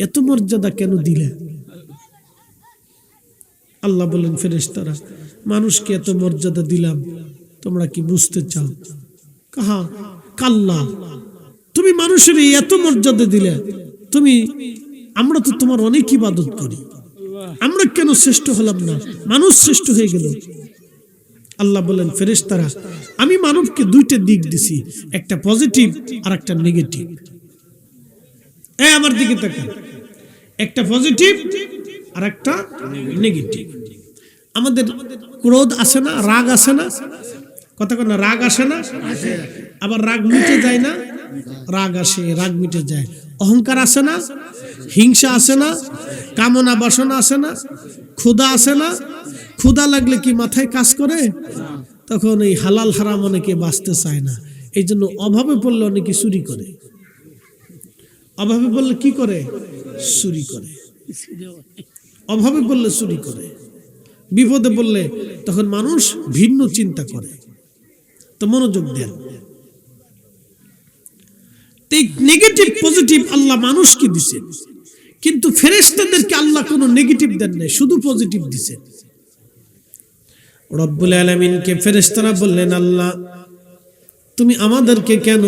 Speaker 1: এত মর্যাদা কেন দিলে? আল্লাহ বলেন, ফেরেশতারা, মানুষকে এত মর্যাদা দিলাম, তোমরা কি বুঝতে চাও? কাহা কাল্লা, তুমি মানুষের এত মর্যাদা দিলে, আমরা তো তোমার অনেক ইবাদত করি, আমরা কেন শ্রেষ্ঠ হলাম না? মানুষ শ্রেষ্ঠ হয়ে গেল। আল্লাহ বলেন, ফেরেশতারা, আমি মানবকে দুইটা দিক দিছি, একটা পজিটিভ আর একটা নেগেটিভ। আমার দিকে তাকান, একটা পজিটিভ আর একটা নেগেটিভ। আমাদের ক্রোধ আসে না, রাগ আসে না, কথা কন না, রাগ আসে না, আবার রাগ মিটে যায় না, রাগ আসে, রাগ মিটে যায়। অহংকার আসে না, হিংসা আসে না, কামনা বাসনা আসে না, ক্ষুধা আসে না। ক্ষুধা লাগলে কি মাথায় কাজ করে? তখন এই হালাল হারাম অনেকে বাঁচতে চায় না, এই জন্য অভাবে পড়লে অনেকে চুরি করে। অভাবে পড়লে কি করে? চুরি করে। অভাবে পড়লে চুরি করে, বিপদে পড়লে তখন মানুষ ভিন্ন চিন্তা করে। তো মনোযোগ দেন, নেগেটিভ পজিটিভ আল্লাহ মানুষকে দিছে, কিন্তু ফেরেশতাদেরকে আল্লাহ কোনো নেগেটিভ দেন নাই, শুধু পজিটিভ দিছে। রব্বুল আলামিনকে ফেরেশতারা বললেন, আল্লাহ তুমি আমাদেরকে কেন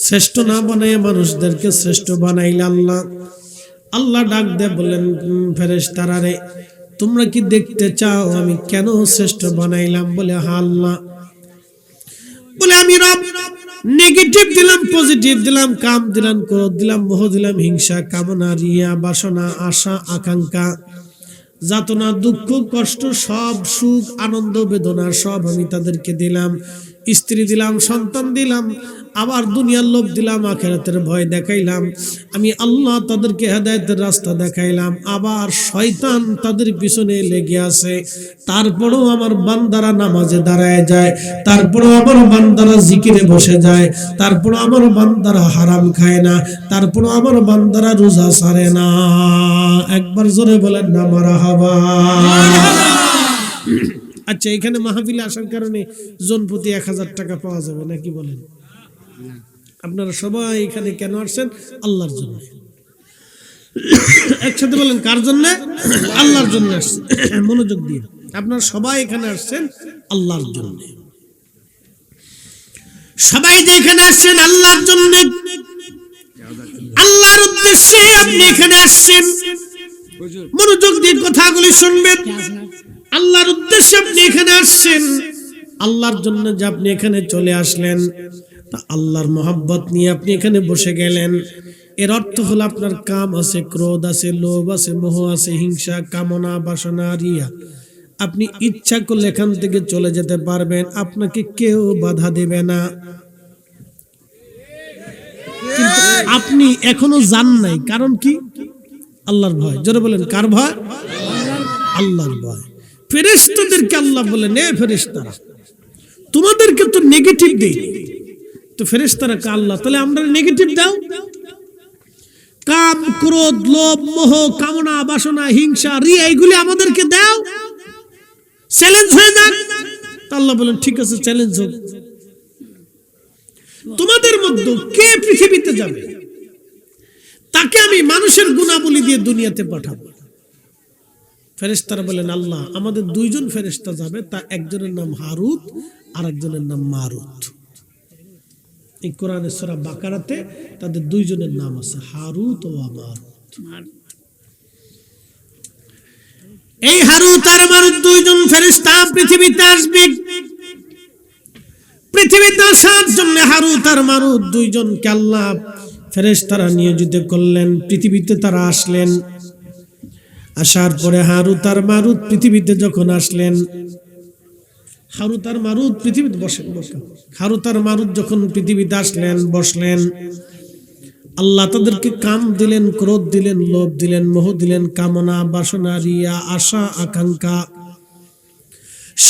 Speaker 1: শ্রেষ্ঠ না বানায় মানুষদেরকে শ্রেষ্ঠ বানাইলে? আল্লাহ ডাক দিয়ে বললেন, ফেরেশতারা রে, তোমরা কি দেখতে চাও আমি কেন শ্রেষ্ঠ বানাইলাম? বলে, হ্যাঁ আল্লাহ। বলে, আমি রব নেগেটিভ দিলাম, পজিটিভ দিলাম, কাম দিলাম, ক্রোধ দিলাম, মোহ দিলাম, হিংসা, কামনা, রিয়া, বাসনা, আশা, আকাঙ্ক্ষা, যাতনা, দুঃখ, কষ্ট, সব সুখ, আনন্দ, বেদনা সব আমি তাদেরকে দিলাম। স্ত্রী দিলাম, সন্তান দিলাম, আবার দুনিয়ার লোভ দিলাম, আখিরাতের ভয় দেখাইলাম। আমি আল্লাহ তাদেরকে হেদায়েতের রাস্তা দেখাইলাম, আবার শয়তান তাদের পিছনে লেগে আছে। তারপরেও আমার বান্দারা নামাজে দাঁড়ায় যায়, তারপরেও আমার বান্দারা জিকিরে বসে যায়, তারপরেও আমার বান্দারা হারাম খায় না, তারপরেও আমার বান্দারা রোজা ছাড়ে না। একবার জোরে বলেন না মারহাবা। আচ্ছা, এখানে মাহফিলে আসার কারণে জন প্রতি 1000 টাকা পাওয়া যাবে নাকি বলেন? আপনারা সবাই এখানে কেন আসছেন? আল্লাহর জন্য। একসাথে বলেন, কার জন্য? আল্লাহর জন্য আসছেন। মনোযোগ দিয়ে, আপনারা সবাই এখানে আসছেন আল্লাহর জন্য। সবাই যে এখানে আসছেন আল্লাহর জন্য, আল্লাহর উদ্দেশ্যে আপনি এখানে আসছেন। মনোযোগ দিয়ে কথাগুলি শুনবেন। আল্লাহর উদ্দেশ্যে আপনি এখানে আসছেন, আল্লাহর জন্য যে আপনি এখানে চলে আসলেন, তা আল্লাহর মহব্বত নিয়ে আপনি এখানে বসে গেলেন। এর অর্থ হলো আপনার কাম আছে, ক্রোধ আছে, লোভ আছে, মোহ আছে, হিংসা, কামনা, বাসনা, রিয়া। আপনি ইচ্ছা করলে এখান থেকে চলে যেতে পারবেন, আপনাকে কেউ বাধা দেবে না। কিন্তু আপনি এখনো যান নাই, কারণ কি? আল্লাহর ভয়। জোরে বলেন, কার ভয়? আল্লাহর ভয়। ফেরেশতাদেরকে আল্লাহ বলেন, এ ফেরেশতারা, তোমাদেরকে তো নেগেটিভ দেই, তো ফেরেশতারা কা আল্লাহ, তাহলে আমরা নেগেটিভ দাও। কাম, ক্রোধ, লোভ, মোহ, কামনা, বাসনা, হিংসা, রিয়া, এগুলি আমাদেরকে দাও, চ্যালেঞ্জ হয়ে যাক। আল্লাহ বলেন, ঠিক আছে, চ্যালেঞ্জ হোক। তোমাদের মধ্যে কে পৃথিবীতে যাবে, তাকে আমি মানুষের গুণাবলী দিয়ে দুনিয়াতে পাঠাবো। ফেরেশতারা বলেন, আল্লাহ আমাদের 2 জন ফেরেশতা যাবে, তা একজনের নাম হারুত আর একজনের নাম মারুত। এই কোরআনের সূরা বাকারাতে তাদের 2 জনের নাম আছে, হারুত ও মারুত। এই হারুত আর মারুত 2 জন ফেরেশতা পৃথিবীতে আসবে। পৃথিবীতে আসার জন্য হারুত আর মারুত 2 জনকে আল্লাহ ফেরেশতারা নিয়োজিত করলেন। পৃথিবীতে তারা আসলেন। আসার পরে হারুত আর মারুত পৃথিবীতে যখন আসলেন, হারুত আর মারুত পৃথিবীতে হারুত আর মারুত যখন পৃথিবীতে আসলেন, বসলেন, আল্লাহ তাদেরকে কাম দিলেন, ক্রোধ দিলেন, লোভ দিলেন, মোহ দিলেন, কামনা, বাসনা, রিয়া, আশা, আকাঙ্ক্ষা,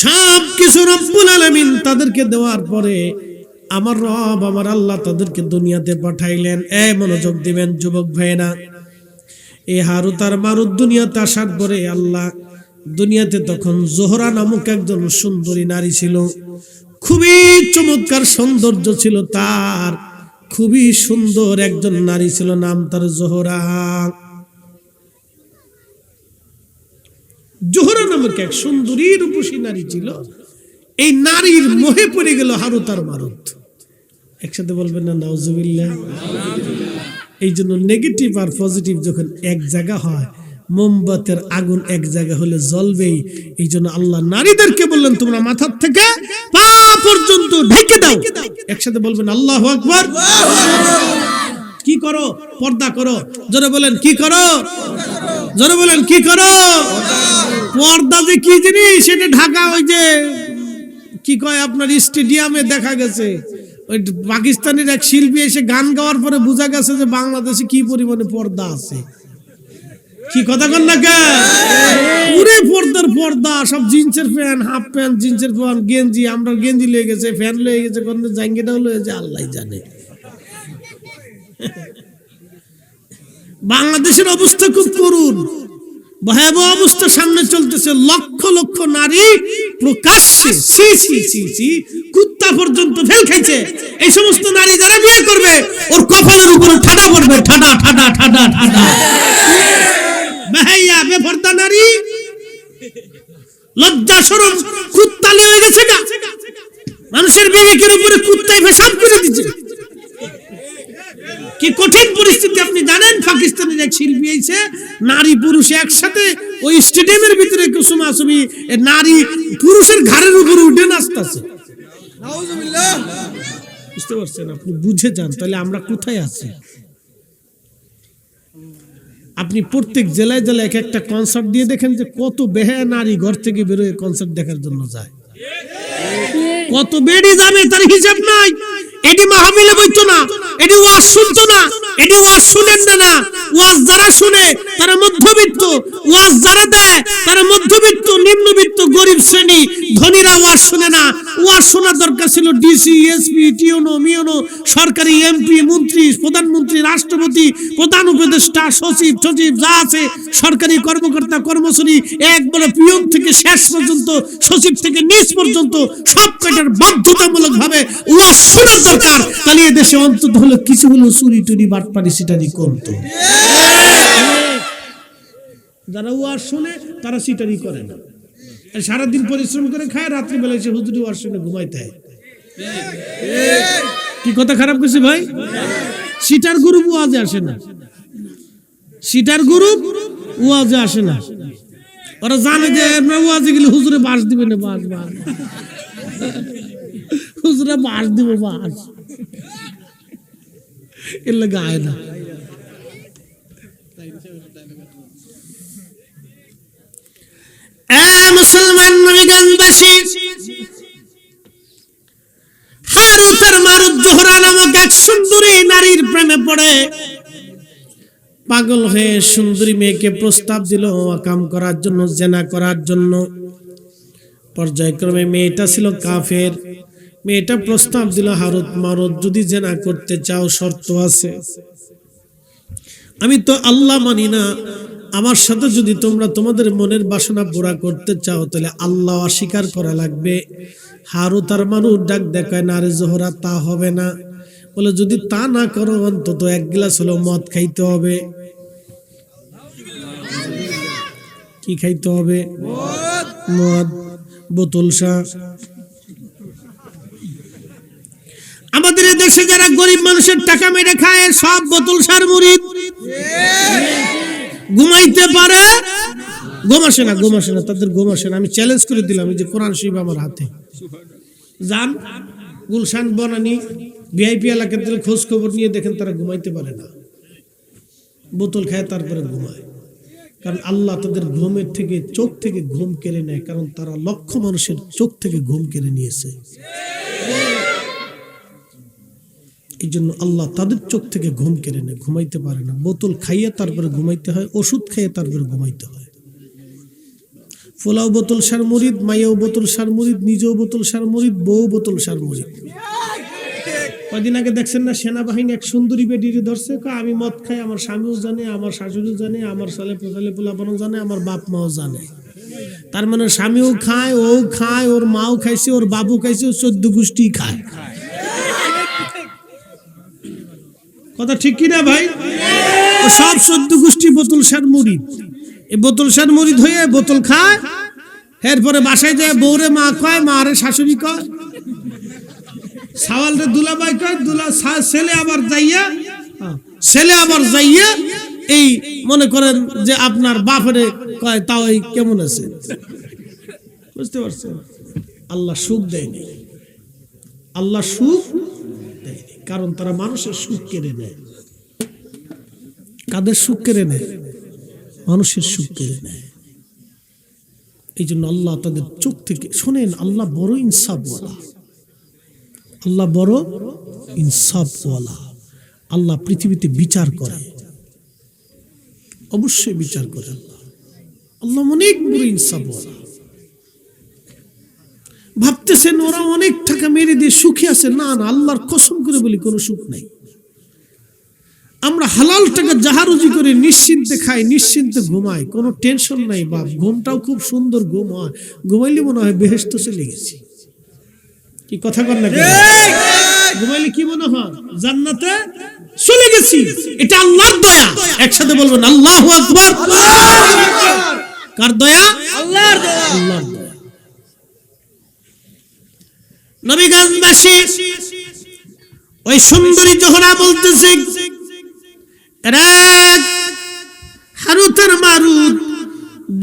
Speaker 1: সব কিছু রব্বুল আলামিন তাদেরকে দেওয়ার পরে আমার রব, আমার আল্লাহ তাদেরকে দুনিয়াতে পাঠাইলেন। মনোযোগ দিবেন যুবক ভাইরা। এই হারুত আর মারুত দুনিয়াতে আসার পরে আল্লাহ দুনিয়াতে তখন জোহরা নামক একজন সুন্দরী নারী ছিল, খুবই চমৎকার সৌন্দর্য ছিল তার। খুবই সুন্দর একজন নারী ছিল, নাম তার জোহরা। জোহরা নামক এক সুন্দরী রূপসী নারী ছিল। এই নারীর মোহে পড়ে গেল হারুত আর মারুত। একসাথে বলবেন না নাউজুবিল্লাহ। এই জন্য নেগেটিভ আর পজিটিভ যখন এক জায়গা হয়, মোমবাতের আগুন এক জায়গা হলে জ্বলবেই। এই জন্য আল্লাহ নারীদেরকে বললেন তোমরা মাথার থেকে পা পর্যন্ত ঢেকে দাও। একসাথে বলবেন আল্লাহু আকবার। কি করো? পর্দা করো। জোরে বলেন কি করো? জোরে বলেন কি করো? পর্দা যে কি জিনিস সেটা ঢাকা, ওই যে কি কয় আপনার স্টেডিয়ামে দেখা গেছে ওই পাকিস্তানের এক শিল্পী এসে গান গাওয়ার পরে বোঝা গেছে যে বাংলাদেশে কি পরিমাণে পর্দা আছে। কি কথা কন না কে? পুরে পর্দার পর্দা, সব জিন্সের প্যান্ট, হাফ প্যান্ট, জিন্সের প্যান্ট, গেঞ্জি। আমরা গেঞ্জি লয়ে গেছে, ফ্যান লয়ে গেছে, কোন জাঙ্গিটাও লয়ে যে আল্লাহ জানে। বাংলাদেশের অবস্থা খুব করুণ, ভয়াবহ অবস্থা সামনে চলতেছে। লক্ষ লক্ষ নারী প্রকাশ্যে সি সি সি সি কুত্তা পর্যন্ত ফেল খাইছে। এই সমস্ত নারী যারা বিয়ে করবে ওর কপালের উপরে ঠাডা পড়বে, ঠাডা ঠাডা ঠাডা ঠাডা। ভাইয়া বেপরদা নারী, লজ্জা শরম কুত্তা লয়ে গেছে না, মানুষের বিবেকের উপরে কুত্তায় পেশাব করে দিচ্ছে। কি কঠিন পরিস্থিতি আপনি জানেন? পাকিস্তানের এক শিল্পী এসে নারী পুরুষ একসাথে ওই স্টেডিয়ামের ভিতরে কুসুমাসুমি নারী পুরুষের ঘাড়ের উপরে উঠে নাচতেছে। নাউজুবিল্লাহ। বুঝতে পারছেন? আপনি বুঝে যান তাহলে আমরা কোথায় আছি। আপনি প্রত্যেক জেলায় জেলায় এক একটা কনসার্ট দিয়ে দেখেন যে কত বেহায়া নারী ঘর থেকে বেরোয় কনসার্ট দেখার জন্য যায়। কত বেড়ে যাবে তার হিসাব নাই। এটি মাহফিলে বইতো না, এটি ওয়াজ শুনতো না, এটি ওয়াজ শুনেন না। ওয়াজ যারা শুনে তারা মধ্যবিত্ত, ওয়াজ যারা দেয় তারা মধ্যবিত্ত, নিম্নবিত্ত, গরিব শ্রেণী। ধনীরা ওয়াজ শুনে না। ওয়াজ শোনার দরকার ছিল ডিসি, এসপি, টিওনো, মিওনো, সরকারি এমপি, মন্ত্রী, প্রধানমন্ত্রী, রাষ্ট্রপতি, প্রধান উপদেষ্টা, সচিব, যা আছে সরকারি কর্মকর্তা কর্মচারী, একবারে পিয়ন থেকে শেষ পর্যন্ত, সচিব থেকে নিচ পর্যন্ত সব কটার বাধ্যতামূলক ভাবে ওয়াজ শোনার দরকার। তাহলে দেশে অন্তত হলো কিছু হলো চুরি টুরি বাটপারি সিটারি কমতো। যারা ওয়াজ শুনে তারা সিটারি করে না, সারাদিন পরিশ্রম করে খায়, রাত্রিবেলা এসে হুজুরি ওয়াজ শুনে ঘুমাইতে হয়। কি কথা খারাপ করছি ভাই? সিটার গ্রুপ ওয়াজে আসে না, সিটার গ্রুপ ওয়াজে আসে না। ওরা জানে যে ওয়াজে গেলে হুজুরে বাস দিবে না, বাস বাস হুজুরে বাস দিব, বাস এর লাগে আয় না। মুসলমান নবীগঞ্জবাসী, হারুত আর মারুত জোহরা নামক এক সুন্দরী নারীর প্রেমে পড়ে পাগল হয়ে সুন্দরী মেয়েকে প্রস্তাব দিল কাম করার জন্য, জেনা করার জন্য। পর্যায়ক্রমে মেয়েটা ছিল কাফের। মেয়েটা প্রস্তাব দিল, হারুত মারুত যদি জেনা করতে চাও শর্ত আছে। আমি তো আল্লাহ মানি না, আমার সাথে যদি তোমরা তোমাদের মনের বাসনা পুরা করতে চাও তাহলে আল্লাহ অস্বীকার করা লাগবে। হারুত আর মারুত ডাক দেখায় না রে জোহরা, তা হবে না। বলে যদি তা না করো অন্তত এক গ্লাস হলো মদ খাইতে হবে। কি খাইতে হবে? মদ, বোতল শাহ। আমাদের দেশে যারা গরিব মানুষের টাকা মেরে খায় সব বোতল শাহর মুরিদ। ঘুমাইতে পারে, ঘুম আসে না, ঘুম আসে না, তাদের ঘুম আসে না। আমি চ্যালেঞ্জ করে দিলাম, এই যে কোরআন শরীফ আমার হাতে, যান গুলশান বনানী ভিআইপি এলাকার দিলে খোঁজ খবর নিয়ে দেখেন তারা ঘুমাইতে পারে না, বোতল খায় তারপরে ঘুমায়। কারণ আল্লাহ তাদের ঘুমের থেকে, চোখ থেকে ঘুম কেড়ে নেয়, কারণ তারা লক্ষ মানুষের চোখ থেকে ঘুম কেড়ে নিয়েছে। এই জন্য আল্লাহ তাদের চোখ থেকে ঘুম কেড়ে নেয়, ঘুমাইতে পারে না। বোতল খাইয়ে তারপরে ঘুমাইতে হয়, ওষুধ খাইয়ে তারপরে ঘুমাইতে হয়। ফোলাও বোতল সার মুরিদ, মাইয়াও বোতল সার মুরিদ, নিজেও বোতল সার মুরিদ, বউ বোতল সার মুরিদ। কদিন আগে দেখছেন না, সেনাবাহিনী এক সুন্দরী বেডিরে ধরছে, আমি মদ খাই, আমার স্বামীও জানে, আমার শাশুড়িও জানে, আমার ছেলে পোলাপানও জানে, আমার বাপ মাও জানে। তার মানে স্বামীও খায়, ও খায়, ওর মাও খাইছে, ওর বাবু খাইছে, ওর 14 গোষ্ঠী খায়। কথা ঠিক কি না ভাই? ও সব 14 গোষ্ঠী বোতল সার মুরিদ, এই বোতল সার মুরিদ হয়ে বোতল খায়, এরপরে বাসায় যায় বউরে মা কয়, মারে শাশুড়ি কয়, সাওয়ালরে দুলাভাই কয়, ছেলে আবার যাইয়া এই মনে করেন যে আপনার বাপরে কয়, তাও এই কেমন আছে। বুঝতে পারছেন? আল্লাহ সুখ দেয়নি, আল্লাহ সুখ দেয়নি, কারণ তারা মানুষের সুখ কেড়ে নেয়। কাদের সুখ কেড়ে নেয়? মানুষের সুখ কেড়ে নেয়। এই জন্য আল্লাহ তাদের চোখ থেকে, শোনেন, আল্লাহ বড় ইনসাফওয়ালা, আল্লাহ বড় ইনসাফওয়ালা। আল্লাহ পৃথিবীতে বিচার করে, অবশ্যই বিচার করে। আল্লাহ অনেক বড় ইনসাফওয়ালা। ভাবতেছেন ওরা অনেক টাকা মেরে দিয়ে সুখী আছে, না না, আল্লাহর কসম করে বলি কোনো সুখ নাই। আমরা হালাল টাকা জাহারুজি করে নিশ্চিন্তে খাই, নিশ্চিন্তে ঘুমাই, কোনো টেনশন নাই বাপ। ঘুমটাও খুব সুন্দর ঘুম হয়, ঘুমাইলে মনে হয় বেহেশতে চলে গেছি। কি কথা বল না? ঘুমাইলে কি মনে হয়? জান্নাতে চলে গেছি। এটা আল্লাহর দয়া। একসাথে বলবেন আল্লাহু আকবার। কার দয়া? আল্লাহর দয়া। আল্লাহর দয়া। নবীগঞ্জবাসী ওই সুন্দরী জোহরা বলতেছে, হারুত আর মারুত,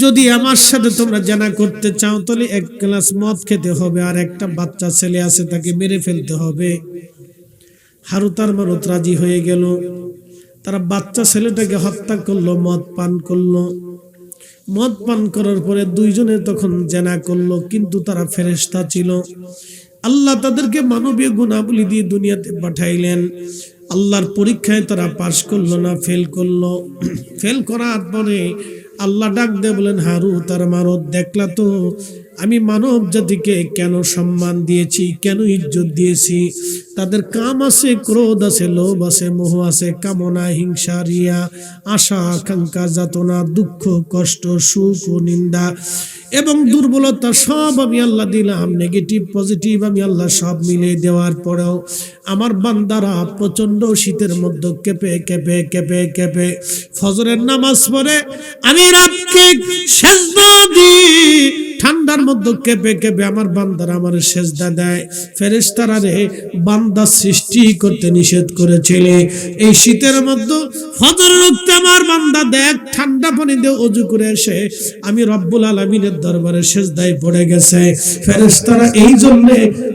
Speaker 1: যদি আমার সাথে তোমরা জানা করতে চাও তাহলে 1 গ্লাস মদ খেতে হবে, আর একটা বাচ্চা ছেলে আছে তাকে মেরে ফেলতে হবে। হারুত আর মারুত রাজি হয়ে গেল। তারা বাচ্চা ছেলেটাকে হত্যা করলো, মদ পান করলো। মদ পান করার পরে দুইজনে তখন জানা করলো, কিন্তু তারা ফেরেশতা ছিল। আল্লাহ তাদেরকে মানবীয় গুণাবলী দিয়ে দুনিয়াতে পাঠাইলেন। আল্লাহর পরীক্ষায় তারা পাশ করলো না, ফেল করলো। ফেল করার পরে আল্লাহ ডাক দিয়ে বলেন, হারুত আর মারুত, দেখলা তো আমি মানব জাতিকে কেন সম্মান দিয়েছি, কেন ইজ্জত দিয়েছি। তাদের কাম আছে, ক্রোধ আছে, লোভ আছে, মোহ আছে, কামনা, হিংসা, রিয়া, আশা, আকাঙ্ক্ষা, যাতনা, দুঃখ, কষ্ট, সুখ ও নিন্দা এবং দুর্বলতা সব আমি আল্লাহ দিলাম। নেগেটিভ পজিটিভ আমি আল্লাহ সব মিলিয়ে দেওয়ার পরেও আমার বান্দারা প্রচন্ড শীতের মধ্যে কেঁপে কেঁপে কেঁপে কেঁপে ফজরের নামাজ পড়ে, আমি রাতকে সেজদা দিই, ঠান্ডার মধ্যে কেঁপে কেঁপে আমার বান্দারা আমার সেজদা দেয়। ফেরেশতারা রে বান্দা সৃষ্টি করতে নিষেধ করেছিল, এই শীতের মধ্যে ফজরের ওয়াক্তে আমার বান্দা দেখ ঠান্ডা পানি দিয়ে ওযু করে এসে আমি রব্বুল আলামিনের দরবারে সেজদায় পড়ে গেছে। ফেরেশতারা এই জন্য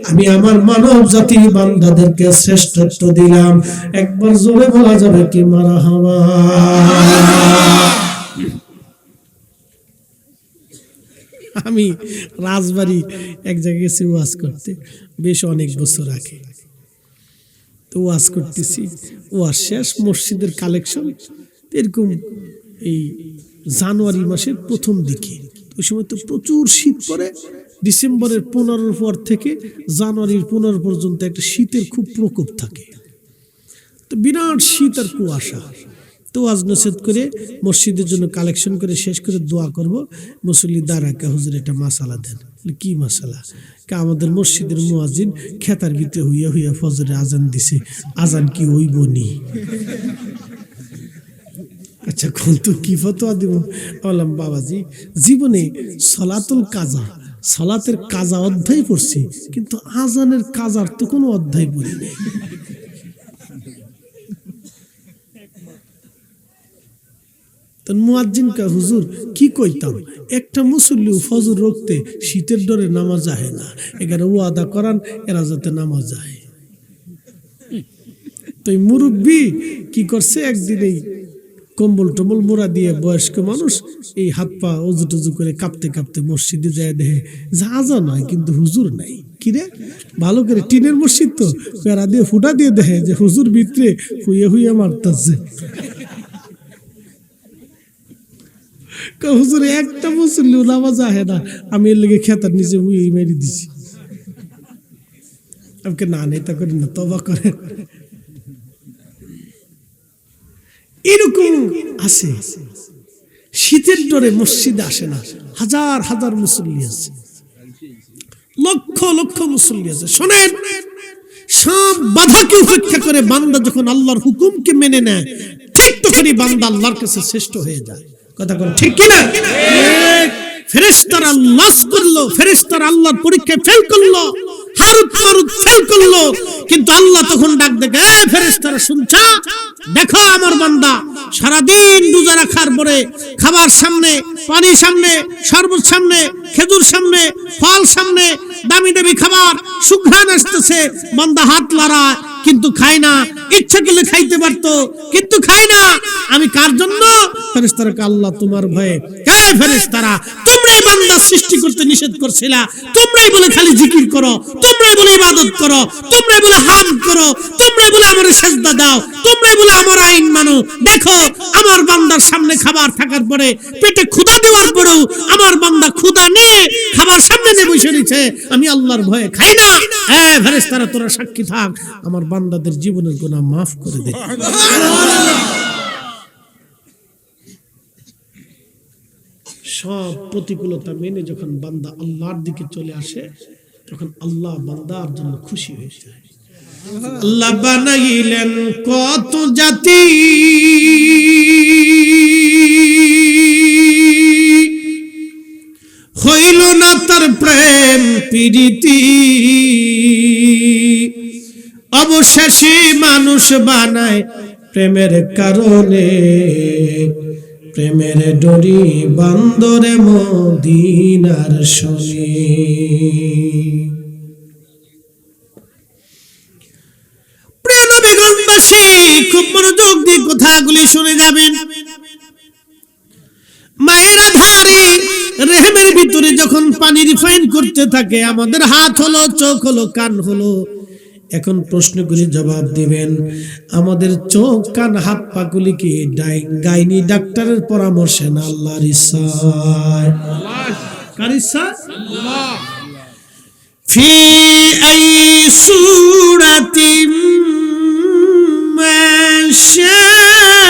Speaker 1: আমি আমার মানব জাতি বান্দাদেরকে শ্রেষ্ঠত্ব দিলাম। একবার জোরে বলা যাবে কি মারহাবা? আমি রাজবাড়ি এক জায়গায় গেছি ওয়াজ করতে, বেশ অনেক বছর আগে। তো ওয়াজ করতেছি, ওয়াজ শেষ, মসজিদের কালেকশন এরকম এই জানুয়ারি মাসের প্রথম দিকে। ওই সময় তো প্রচুর শীত পড়ে। ডিসেম্বরের 15 পর থেকে জানুয়ারির 15 পর্যন্ত একটা শীতের খুব প্রকোপ থাকে। তো বিরাট শীত আর কুয়াশা। তো ওয়াজ নসিহত করে মসজিদের জন্য কালেকশন করে শেষ করে দোয়া করব। মুসল্লি দাঁড়াকা, হুজুর একটা মাসালা দেন। কি মাসালা? আমাদের মসজিদের মুয়াজ্জিন খেতার ভিতরে হইয়া হইয়া ফজরে আজান দিছে, আজান কি হইব নি? আচ্ছা কোন তো কি ফতোয়া দিব? বললাম বাবাজি, জীবনে সলাতুল কাজা, সলাতের কাজা অধ্যায় পড়ছি, কিন্তু আজানের কাজার তো কোনো অধ্যায় পড়ি নাই। মুয়াজ্জিন কা হুজুর কি কইতাম, একটা মুসল্লি ফজর রক্তে শীতের ডরে নামাজ আহে না, এখানে ওয়াদা করান এরা যাতে নামাজ যায়। তো মুরব্বী কি করছে, একদিনেই কম্বল টম্বল মোড়া দিয়ে বয়স্ক মানুষ এই হাত পা উজু টুজু করে কাঁপতে কাঁপতে মসজিদে যায়, দেখে যা নয় কিন্তু হুজুর নাই। কিরে ভালো করে টিনের মসজিদ তো পেড়া দিয়ে ফুটা দিয়ে দেখে যে হুজুর ভিতরে হুইয়ে হুইয়ে মারতেছে। হুজুর একটা মুসল্লি নামাজ আহে না, আমি এর লেগে খেতার নিচে হুইয়ে মেরে দিছি। আমাকে না নেতা করেন না, তবা করেন। এরকম আছে, শীতের ডরে মসজিদে আসে না, হাজার হাজার মুসল্লি আছে, লক্ষ লক্ষ মুসল্লি আছে। শোনেন, সব বাধাকে উপেক্ষা করে বান্দা যখন আল্লাহর হুকুমকে মেনে নেয়, ঠিক তখনই বান্দা আল্লাহর কাছে শ্রেষ্ঠ হয়ে যায়। কথা বল ঠিক কিনা? ফেরেশতারা লস করলো, ফেরেশতারা আল্লাহর পরীক্ষায় ফেল করলো, হারুত মারুত ফেল করলো, কিন্তু আল্লাহ তখন ডাক দেখে, ফেরেশতারা শুনছো, দেখো আমার বান্দা সারাদিন রোজা রাখার পরে খাবার সামনে, পানি সামনে, শরবত সামনে, খেজুর সামনে, ফল সামনে, দামি দামি খাবার, সুঘ্রাণ আসতেছে, বান্দা হাত লড়ায় কিন্তু খায় না, ইচ্ছা করলে খাইতে পারতো কিন্তু খায় না। আমি কার জন্য? ফেরেশতারা আল্লাহ তোমার ভয়ে। হে ফেরেশতারা, তোমরাই বান্দা সৃষ্টি করতে নিষেধ করছিলা, তোমরাই বলে খালি জিকির করো, তোমরাই বলে ইবাদত করো, তোমরাই বলে হামদ করো, তোমরাই বলে আমার সিজদা দাও, তোমরাই বলে আমার আইন মানো। দেখো আমার বান্দার সামনে খাবার থাকার পরে, পেটে ক্ষুধা দেওয়ার পরেও আমার বান্দা ক্ষুধা নিয়ে খাবার সামনে নিয়ে বসে রয়েছে, আমি আল্লাহর ভয়ে খাই না। হে ফেরেশতারা, তোরা সাক্ষী থাক, আমার বান্দাদের জীবনের গুনাহ মাফ করে দে। সব প্রতিকূলতা মেনে যখন বান্দা আল্লাহর দিকে চলে আসে, তখন আল্লাহ বান্দার জন্য খুশি হয়ে যায়। আল্লাহ বানাইলেন কত জাতি, হইল না তার প্রেম প্রীতি, অবশেষে মানুষ বানায় প্রেমের কারণে, প্রেমের ডরি বান্দরে মদিনার শনি। প্রিয় নবীগণবাসী, খুব মনোযোগ দিয়ে কথাগুলি শুনে যাবেন। মায়ের ধারে রেহেমের ভিতরে যখন পানি রিফাইন করতে থাকে, আমাদের হাত হলো, চোখ হলো, কান হলো, এখন প্রশ্নগুলি জবাব দিবেন। আমাদের চোখ, কান, হাত পাগুলি কি গাইনি ডাক্তারের পরামর্শে না আল্লাহর ইচ্ছায়? কার ইচ্ছা? আল্লাহ। ফি আই সূরাতিম মা শাআ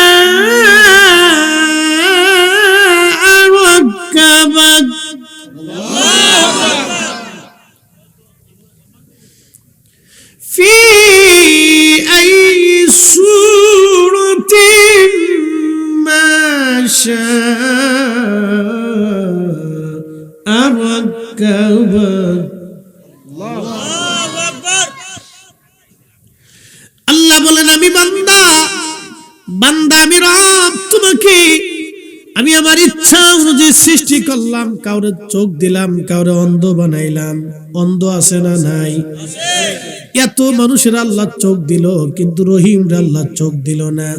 Speaker 1: রাক্কাবাক। في أي سورة ما شاء ركبك। আল্লাহ বলেন, আমি বান্দা, বান্দা আমি রব, তোমাকে আমি আমার ইচ্ছা অনুযায়ী সৃষ্টি করলাম। কাউরে চোখ দিলাম, কাউরে অন্ধ বানাইলাম। অন্ধ আছে না নাই? এত মানুষের আল্লাহ চোখ দিল, কিন্তু রহিমরে আল্লাহ চোখ দিল না।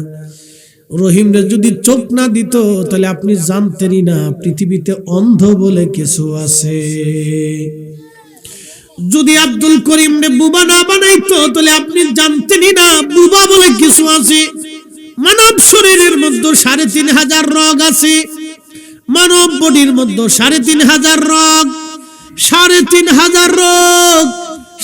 Speaker 1: রহিমরে যদি চোখ না দিত, তাহলে আপনি জানতেনই না পৃথিবীতে অন্ধ বলে কিছু আছে। যদি আব্দুল করিমরে বুবা না বানাইতো, তাহলে আপনি জানতেনই না বুবা বলে কিছু আছে। মানব শরীরের মধ্যে ৩৫০০ রোগ আছে, মানব বডির মধ্যে ৩৫০০ রোগ, ৩৫০০ রোগ,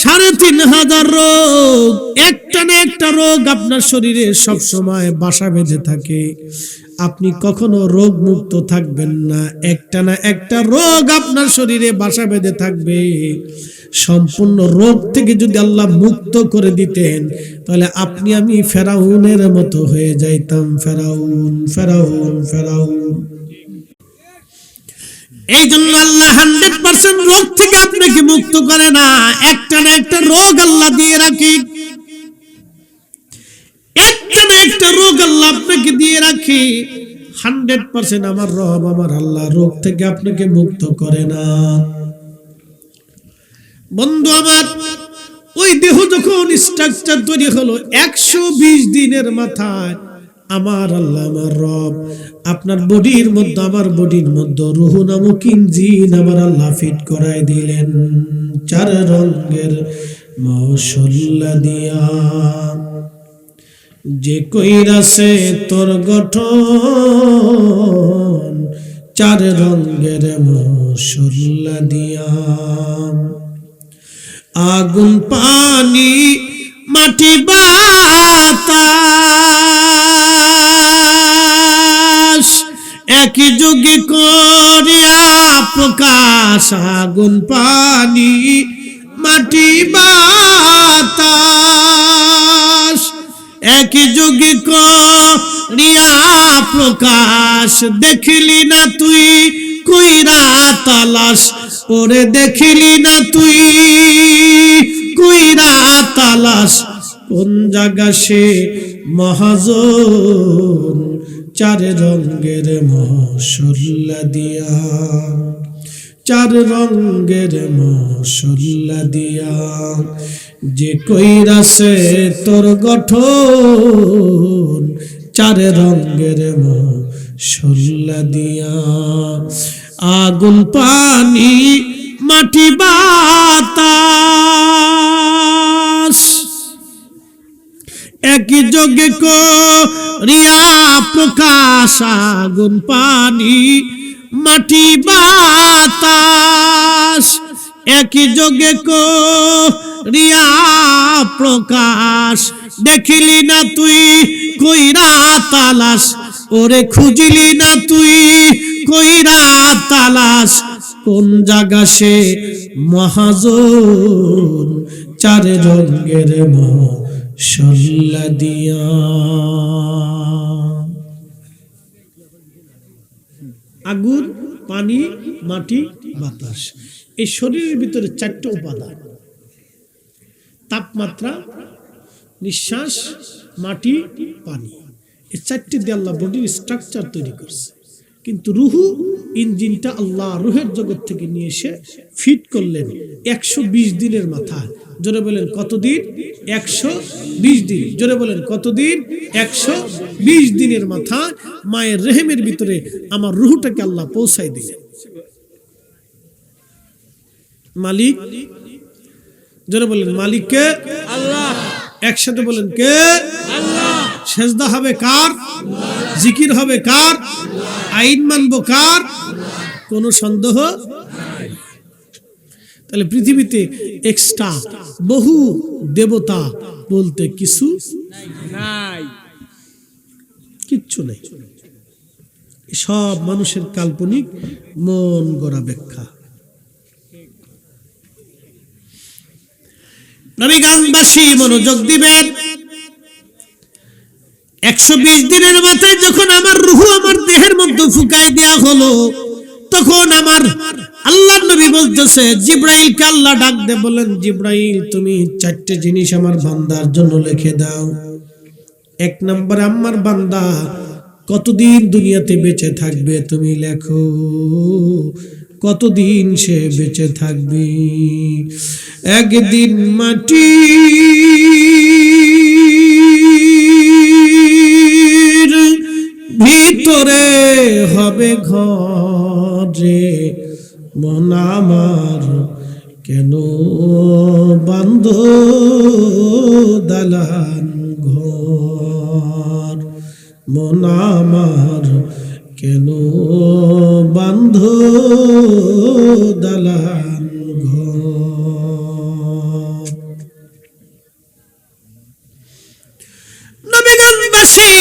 Speaker 1: ৩৫০০ রোগ। একটা না একটা রোগ আপনার শরীরে সব সময় বাসা বেঁধে থাকে। আপনি কখনো রোগ মুক্ত থাকবেন না, একটা না একটা রোগ আপনার শরীরে বাসা বেঁধে থাকবে। সম্পূর্ণ রোগ থেকে যদি আল্লাহ মুক্ত করে দিতেন, তাহলে আপনি আমি ফেরাউনের মতো হয়ে যাইতাম। ফেরাউন ফেরাউন ফেরাউন। এই জন্য আল্লাহ 100% রোগ থেকে আপনাকে মুক্ত করে না, একটা না একটা রোগ আল্লাহ দিয়ে রাখে। একটা না একটা রোগ আল্লাহ আপনাকে দিয়ে রাখে। 100% আমার রব, আমার আল্লাহ রোগ থেকে আপনাকে মুক্ত করে না। বন্ধু আমার, ওই দেহ যখন স্ট্রাকচার তৈরি হলো 120 দিনের মাথায়, আমার আল্লাহ, আমার রব আপনার বডির মধ্যে, আমার বডির মধ্যে রূহ নামক ইঞ্জিন আমার আল্লাহ ফিট করাই দিলেন 4 রঙের মশলা দিয়া। যে কইরাছে তোর গঠন 4 রঙের মশলা দিয়া। আগুন, পানি, মাটি, বাতাস একই যোগে করিয়া প্রকাশ। আগুন, পানি, মাটি বাতাস একই যোগে করিয়া প্রকাশ দেখলি না তুই কইরা তালাশ ওরে দেখলি না তুই কইরা তালাশ কোন জায়গা সে মহাজন চার রঙের মশলা দিয়া চার রঙের মশলা দিয়া যে কইরাছে তোর গঠন চার রঙের মশলা দিয়া আগুন পানি মাটি বাতাস একই যোগে করিয়া প্রকাশ আগুন পানি মাটি বাতাস একই যোগে করিয়া প্রকাশ দেখিলি না তুই কইরা তালাশ ওরে খুঁজিলি না তুই কইরা তালাশ কোন জায়গা সে মহাজন চার রঙের মশলা দিয়া আগুন পানি মাটি বাতাস এই শরীরের ভিতরে চারটি উপাদান তাপমাত্রা নিঃশ্বাস মাটি পানি এই চারটি দিয়ে আল্লাহ বডির স্ট্রাকচার তৈরি করছে কিন্তু রুহু ইঞ্জিনটা আল্লাহ রুহের জগৎ থেকে নিয়ে এসে ফিট করলেন 120 দিনের মাথা জোরে বলেন কতদিন 120 দিন জোরে বলেন কতদিন 120 দিনের মাথা মায়ের রেহেমের ভিতরে আমার রুহটাকে আল্লাহ পৌঁছাই দিলেন মালিক জোরে বলেন মালিক কে আল্লাহ একসাথে বলেন কে আল্লাহ সেজদা হবে কার জিকির হবে কার আইন মানবো কার কোন সন্দেহ নাই তাহলে পৃথিবীতে এক্সট্রা বহু দেবতা বলতে কিছু নাই কিচ্ছু নাই সব মানুষের কাল্পনিক মন গড়া ব্যাখ্যা নবীগঞ্জবাসী মনোযোগ দিবেন 120 দিনের মাথায় যখন আমার রূহ আমার দেহের মধ্যে ফুকাই দেয়া হলো তখন আমার আল্লাহর নবী বলতেছে জিবরাইলকে আল্লাহ ডাক দিয়ে বলেন জিবরাইল তুমি চারটি জিনিস আমার বান্দার জন্য লিখে দাও এক নম্বর আমার বান্দা কতদিন দুনিয়াতে বেঁচে থাকবে তুমি লেখো কতদিন সে বেঁচে থাকবে একদিন মাটি ভিতরে হবে ঘরে মন আমার কেন বান্ধ দালান ঘর মন আমার কেন বান্ধ দালান ঘর নবীগঞ্জবাসী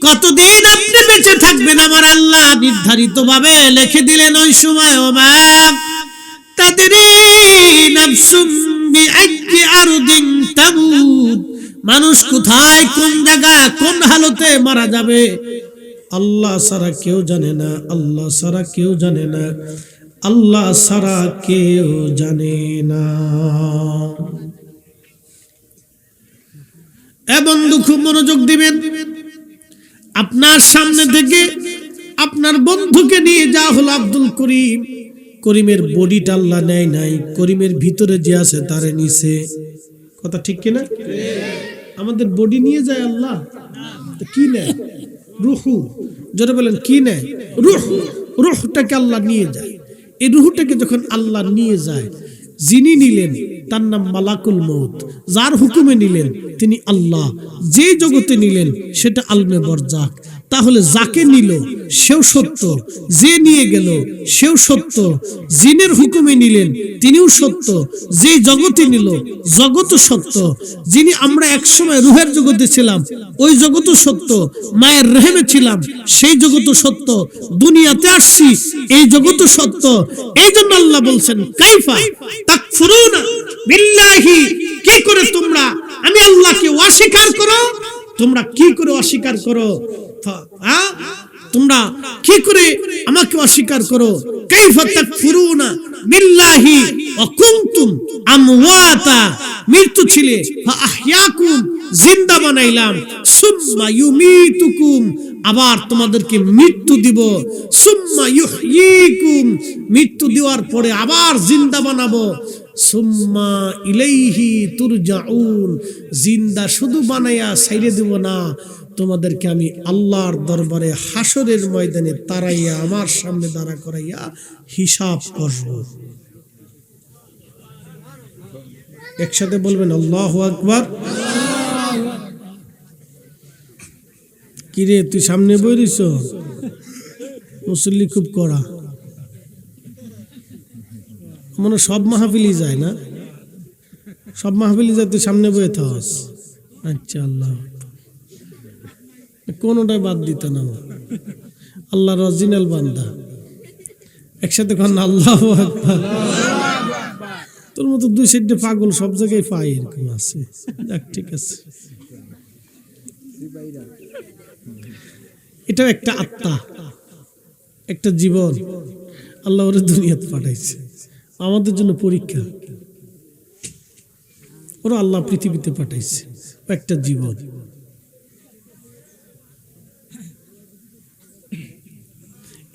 Speaker 1: কতদিন আপনি বেঁচে থাকবেন আমার আল্লাহ নির্ধারিত ভাবে লিখে দিলেন ওই সময় ও মা তাদরি নাফসুম বিআইয়ি আরদিন তামুত মানুষ কোথায় কোন জায়গা কোন হালতে মারা যাবে আল্লাহ ছাড়া কেউ জানে না আল্লাহ ছাড়া কেউ জানে না আল্লাহ ছাড়া কেউ জানে না এবং খুব মনোযোগ দিবেন আপনার সামনে থেকে আপনার বন্ধুকে নিয়ে যাওয়া হলো আব্দুল করিম করিমের বডিটা আল্লাহ নেয় নাই করিমের ভিতরে যে আছে তারে নিছে কথা ঠিক কিনা আমাদের বডি নিয়ে যায় আল্লাহ কি নেয় রূহু জোরে বলেন কি নেয় রূহটাকে আল্লাহ নিয়ে যায় এই রূহটাকে যখন আল্লাহ নিয়ে যায় যিনি নিলেন তার নাম মালাকুল মউত যার হুকুমে নিলেন তিনি আল্লাহ যে জগতে নিলেন সেটা আলমে বরজাক তাহলে যাকে নিল সেও সত্য যে নিয়ে গেল সেও সত্য জিনের হুকুমে নিলেন তিনিও সত্য যে জগতে নিল জগৎ সত্য যিনি আমরা একসময় রূহের জগতে ছিলাম ওই জগৎ সত্য মায়ের রেহেমে ছিলাম সেই জগৎ সত্য দুনিয়াতে আসছি এই জগৎ সত্য এই জন্য আল্লাহ বলছেন কাইফা তাকফুরুনা বিল্লাহি, কি করে তোমরা আমি আল্লাহকে অস্বীকার করো? তোমরা কি করে অস্বীকার করো? তোমরা কি করে আমাকে অস্বীকার করো? কাইফা তাকফুরুনা বিল্লাহি ওয়া কুনতুম আমওয়াতা, মৃত্যু ছিলে, ফাআহইয়াকুম, জিন্দা বানাইলাম, সুম্মা ইউমিতুকুম, আবার তোমাদেরকে মৃত্যু দিব, সুম্মা ইউহয়িকুম, মৃত্যু দেওয়ার পরে আবার জিন্দা বানাবো, সুম্মা ইলাইহি তুরজাউন, জিন্দা শুধু বানাইয়া ছাইরে দেব না, তোমাদেরকে আমি আল্লাহর দরবারে হাসরের ময়দানে তারাইয়া আমার সামনে দাঁড়া করাইয়া হিসাব করব। একসাথে বলবেন আল্লাহু আকবার। কিরে তুই সামনে বইরিস, মুসল্লি খুব কড়া, মনে সব মাহফিলি যায় না, সব মাহফিলি যায়, তুই সামনে বইয়ে থাকস। আচ্ছা, আল্লাহ কোনটাই বাদ দিত না, আল্লাহর অরিজিনাল বান্দা। একসাথে কন আল্লাহু আকবার। তোর মতো দুই সাইডে পাগল সব জায়গায় পাই, এরকম আছে। যাক, ঠিক আছে, এটাও একটা আত্মা, একটা জীবন আল্লাহ ওরে দুনিয়াতে পাঠাইছে আমাদের জন্য পরীক্ষা। ওরা আল্লাহ পৃথিবীতে পাঠাইছে, একটা জীবন।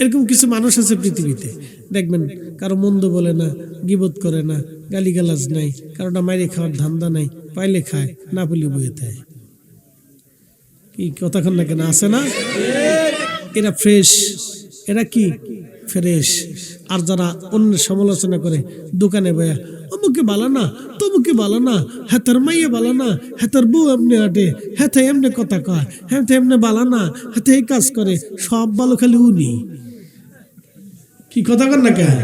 Speaker 1: এরকম কিছু মানুষ আছে পৃথিবীতে, দেখবেন কারো মন্দ বলে না, গীবত করে না, গালিগালাজ নাই, কারোটা মাইরে খাওয়ার ধান্দা নাই, পাইলে খায়, না পেলে বইয়ে থাকে। কি কথা কন না কেন, আছে না? এরা ফ্রেশ, এরা কি ফ্রেশ। আর যারা অন্যের সমালোচনা করে, দোকানে বয়া অমুকে বালা না, তমুকে বালা না, হেতার মাইয়ে বালা না, হেতার বউ এমনি হাঁটে, হেতে এমনি কথা কয়, হেতে এমনি বালা না, হেতে এই কাজ করে, সব ভালো খালি উনি। কি কথা কন না কেন?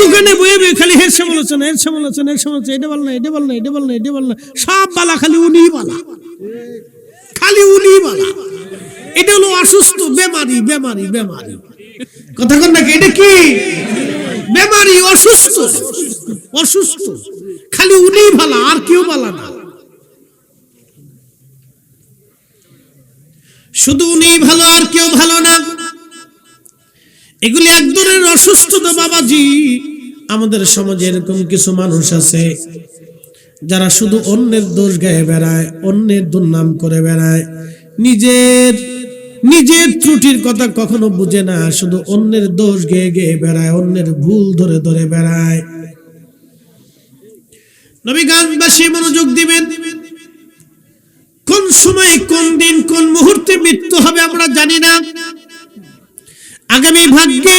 Speaker 1: দোকানে বয়ে বয়ে খালি এর সমালোচনা, এর সমালোচনা, এর সমালোচনা, এটা বল না, এটা বল না, এটা বল না, এটা বল না, সব বালা খালি উনি বালা, খালি উনি বালা। এটা হলো অসুস্থ, বেমারি, বেমারি, বেমারি। কথা কন না, এটা কি বেমারি? অসুস্থ, অসুস্থ, খালি উনি ভালো, আর কেউ ভালো না, শুধু উনি ভালো, আর কেউ ভালো না। এগুলি এক ধরনের অসুস্থতা বাবাজি। আমাদের সমাজে এরকম কিছু মানুষ আছে যারা শুধু অন্যের দোষ গায়ে বেড়ায়, অন্যের দুর্নাম করে বেড়ায়, নিজের নিজের ত্রুটির কথা কখনো বুঝে না, শুধু অন্যের দোষ গেয়ে গেয়ে বেড়ায়, অন্যের ভুল ধরে ধরে বেড়ায়। নবীগণবাসী মনোযোগ দিবেন, কোন সময়, কোন দিন, কোন মুহূর্তে মৃত্যু হবে আমরা জানি না। আগামী ভাগ্যে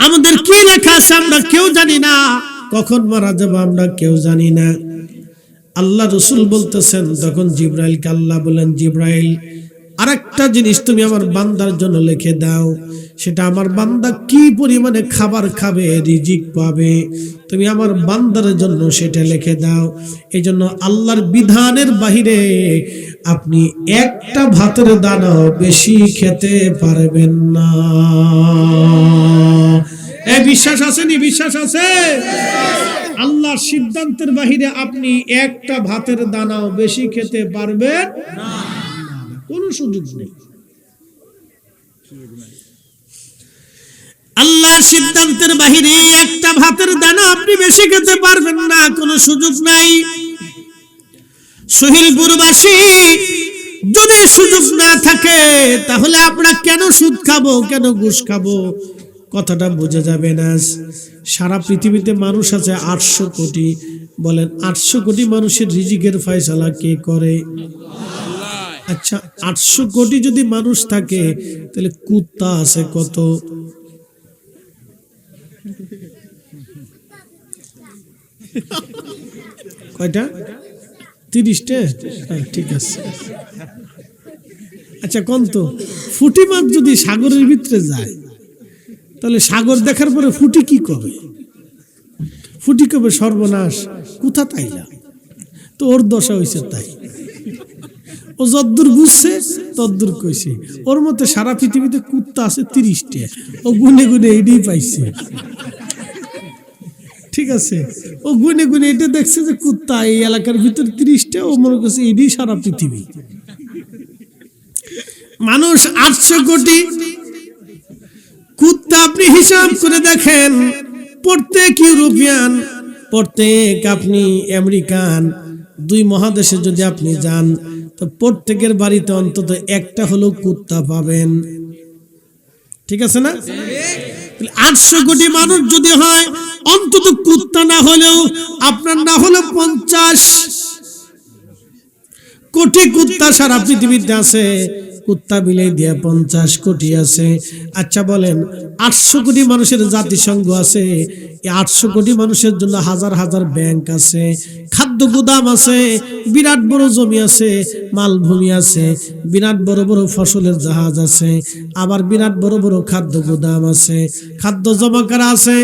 Speaker 1: আমাদের কি লেখা আছে আমরা কেউ জানি না, কখন মারা যাবো আমরা কেউ জানি না। আল্লাহ রাসূল বলতেছেন, তখন জিবরাইলকে আল্লাহ বলেন, জিবরাইল, আরেকটা জিনিস তুমি আমার বান্দার জন্য লিখে দাও, সেটা আমার বান্দা কি পরিমাণে খাবার খাবে, রিজিক পাবে, তুমি আমার বান্দার জন্য সেটা লিখে দাও। এই জন্য আল্লাহর বিধানের বাহিরে আপনি একটা ভাতের দানা বেশি খেতে পারবেন না। এই বিশ্বাস আছে নি? বিশ্বাস আছে? আল্লাহর সিদ্ধান্তের বাহিরে আপনি একটা ভাতের দানাও বেশি খেতে পারবেন না, কোনো সুযোগ নেই। আল্লাহর সিদ্ধান্তের বাহিরে একটা ভাতের দানা আপনি বেশি খেতে পারবেন না, কোনো সুযোগ নাই। সহিলপুরবাসী, যদি সুযোগ না থাকে তাহলে আমরা কেন সুদ খাবো, কেন ঘুষ খাবো? কথাটা বোঝা যাবে না। সারা পৃথিবীতে মানুষ আছে 800 কোটি। বলেন 800 কোটি মানুষের রিজিকের ফয়সালা কে করে? আচ্ছা, 800 কোটি যদি মানুষ থাকে তাহলে কুত্তা আছে কত? কয়টা? 30টা? ঠিক আছে। আচ্ছা, কোন তো ফুটি মাছ যদি সাগরের ভিতরে যায় তাহলে সাগর দেখার পরে ফুটি কি করবে? ফুটি কবে সর্বনাশ, কোথা তাইলা, তো ওর দশা হয়েছে তাই। ও যদ্দূর বুঝছে তদ্দূর কইছে। ওর মতে সারা পৃথিবীতে কুত্তা আছে 30টা, ও গুনে গুনে এটাই পাইছে। ঠিক আছে, ও গুনে গুনে এটা দেখছে যে কুত্তা এই এলাকার ভিতর 30টা, ও মনে করছে এটাই সারা পৃথিবী। মানুষ 800 কোটি, কুত্তা আপনি হিসাব করে দেখেন, প্রত্যেক ইউরোপিয়ান, প্রত্যেক আপনি আমেরিকান, 2 মহাদেশে যদি আপনি যান তো প্রত্যেকের বাড়িতে অন্তত একটা হলো কুত্তা পাবেন। ঠিক আছে না? 800 কোটি মানুষ যদি হয়, অন্তত কুত্তা না হলেও আপনার না হলেও 50 কোটি কুত্তা সারা পৃথিবীতে আছে। কুত্তা বিলাই দিয়ে 50 কোটি আছে। আচ্ছা বলেন, 800 কোটি মানুষের জাতিসংঘ আছে, এই 800 কোটি মানুষের জন্য হাজার হাজার ব্যাংক আছে, খাদ্য গুদাম আছে, বিরাট বড় জমি আছে, মালভূমি আছে, বিরাট বড় বড় ফসলের জাহাজ আছে, আবার বিরাট বড় বড় খাদ্য গুদাম আছে, খাদ্য জমা করা আছে,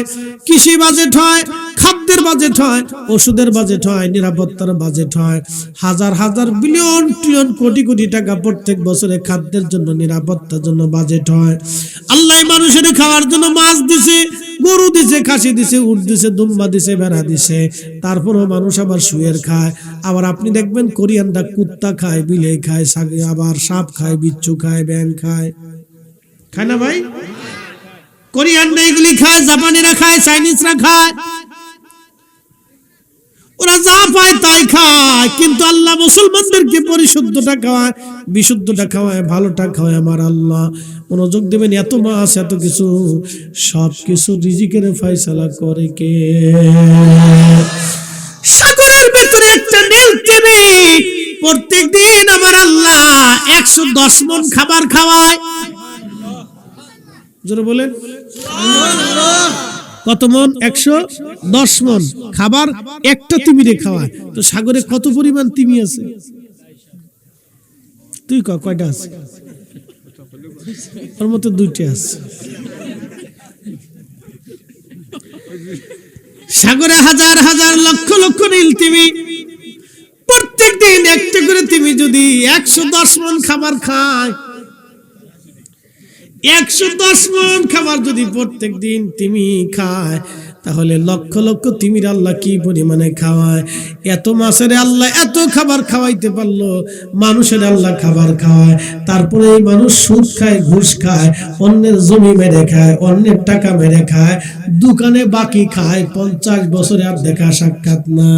Speaker 1: কৃষি বাজেট হয়, খাদ্যের বাজেট হয়, ওষুধের বাজেট হয়, নিরাপত্তার বাজেট হয়, হাজার হাজার বিলিয়ন ট্রিলিয়ন কোটি কোটি টাকা প্রত্যেক বছরে খাদ্যের জন্য, নিরাপত্তার জন্য বাজেট হয়। আল্লাহ মানুষের খাওয়ার জন্য মাছ দিছে, গরু দিছে, খাসি দিছে, উট দিছে, দুম্বা দিছে, ভেড়া দিছে, তারপরও মানুষ আবার শুয়ের খায়। আবার আপনি দেখবেন কোরিয়ানরা কুত্তা খায়, বিলে খায়, আবার সাপ খায়, বিচ্ছু খায়, ব্যাং খায়, খায় না ভাই? কোরিয়ানরা এগুলি খায়, জাপানিরা খায়, চাইনিজরা খায়, ওরা যা পায় তাই খায়। কিন্তু আল্লাহ মুসলমানদেরকে পরিশুদ্ধটা খাওয়ায়, বিশুদ্ধটা খাওয়ায়, ভালোটা খাওয়ায়। আমার আল্লাহ মনোযোগ দেবেন, এত মাছ, এত কিছু, সব কিছু রিজিকের ফয়সালা করে কে? সাগরের ভিতরে একটা নীলতিমি প্রত্যেকদিন আমার আল্লাহ 110 মণ খাবার খাওয়ায়। জোরে বলেন কত মন? 110 মণ খাবার একটা তিমিরে খাওয়ায়। তো সাগরে কত পরিমাণ তিমি আছে? তুই কয়টা আছে? ওর মতো 2টা আছে। সাগরে হাজার হাজার লক্ষ লক্ষ নীল তিমি, প্রত্যেক দিন একটা করে তিমি যদি 110 মণ খাবার খায়, 110 মণ খাবার যদি প্রত্যেক দিন তিমি খায়, তাহলে লক্ষ লক্ষ তিমির আল্লাহ কি পরিমাণে খাওয়ায়। এত মাছের আল্লাহ এত খাবার খাওয়াইতে পারলো, মানুষের আল্লাহ খাবার খাওয়ায়। তারপরে এই মানুষ সুদ খায়, ঘুষ খায়, অন্যের জমি মেরে খায়, অন্যের টাকা মেরে খায়, দোকানে বাকি খায়, 50 বছরে আর দেখা সাক্ষাৎ না।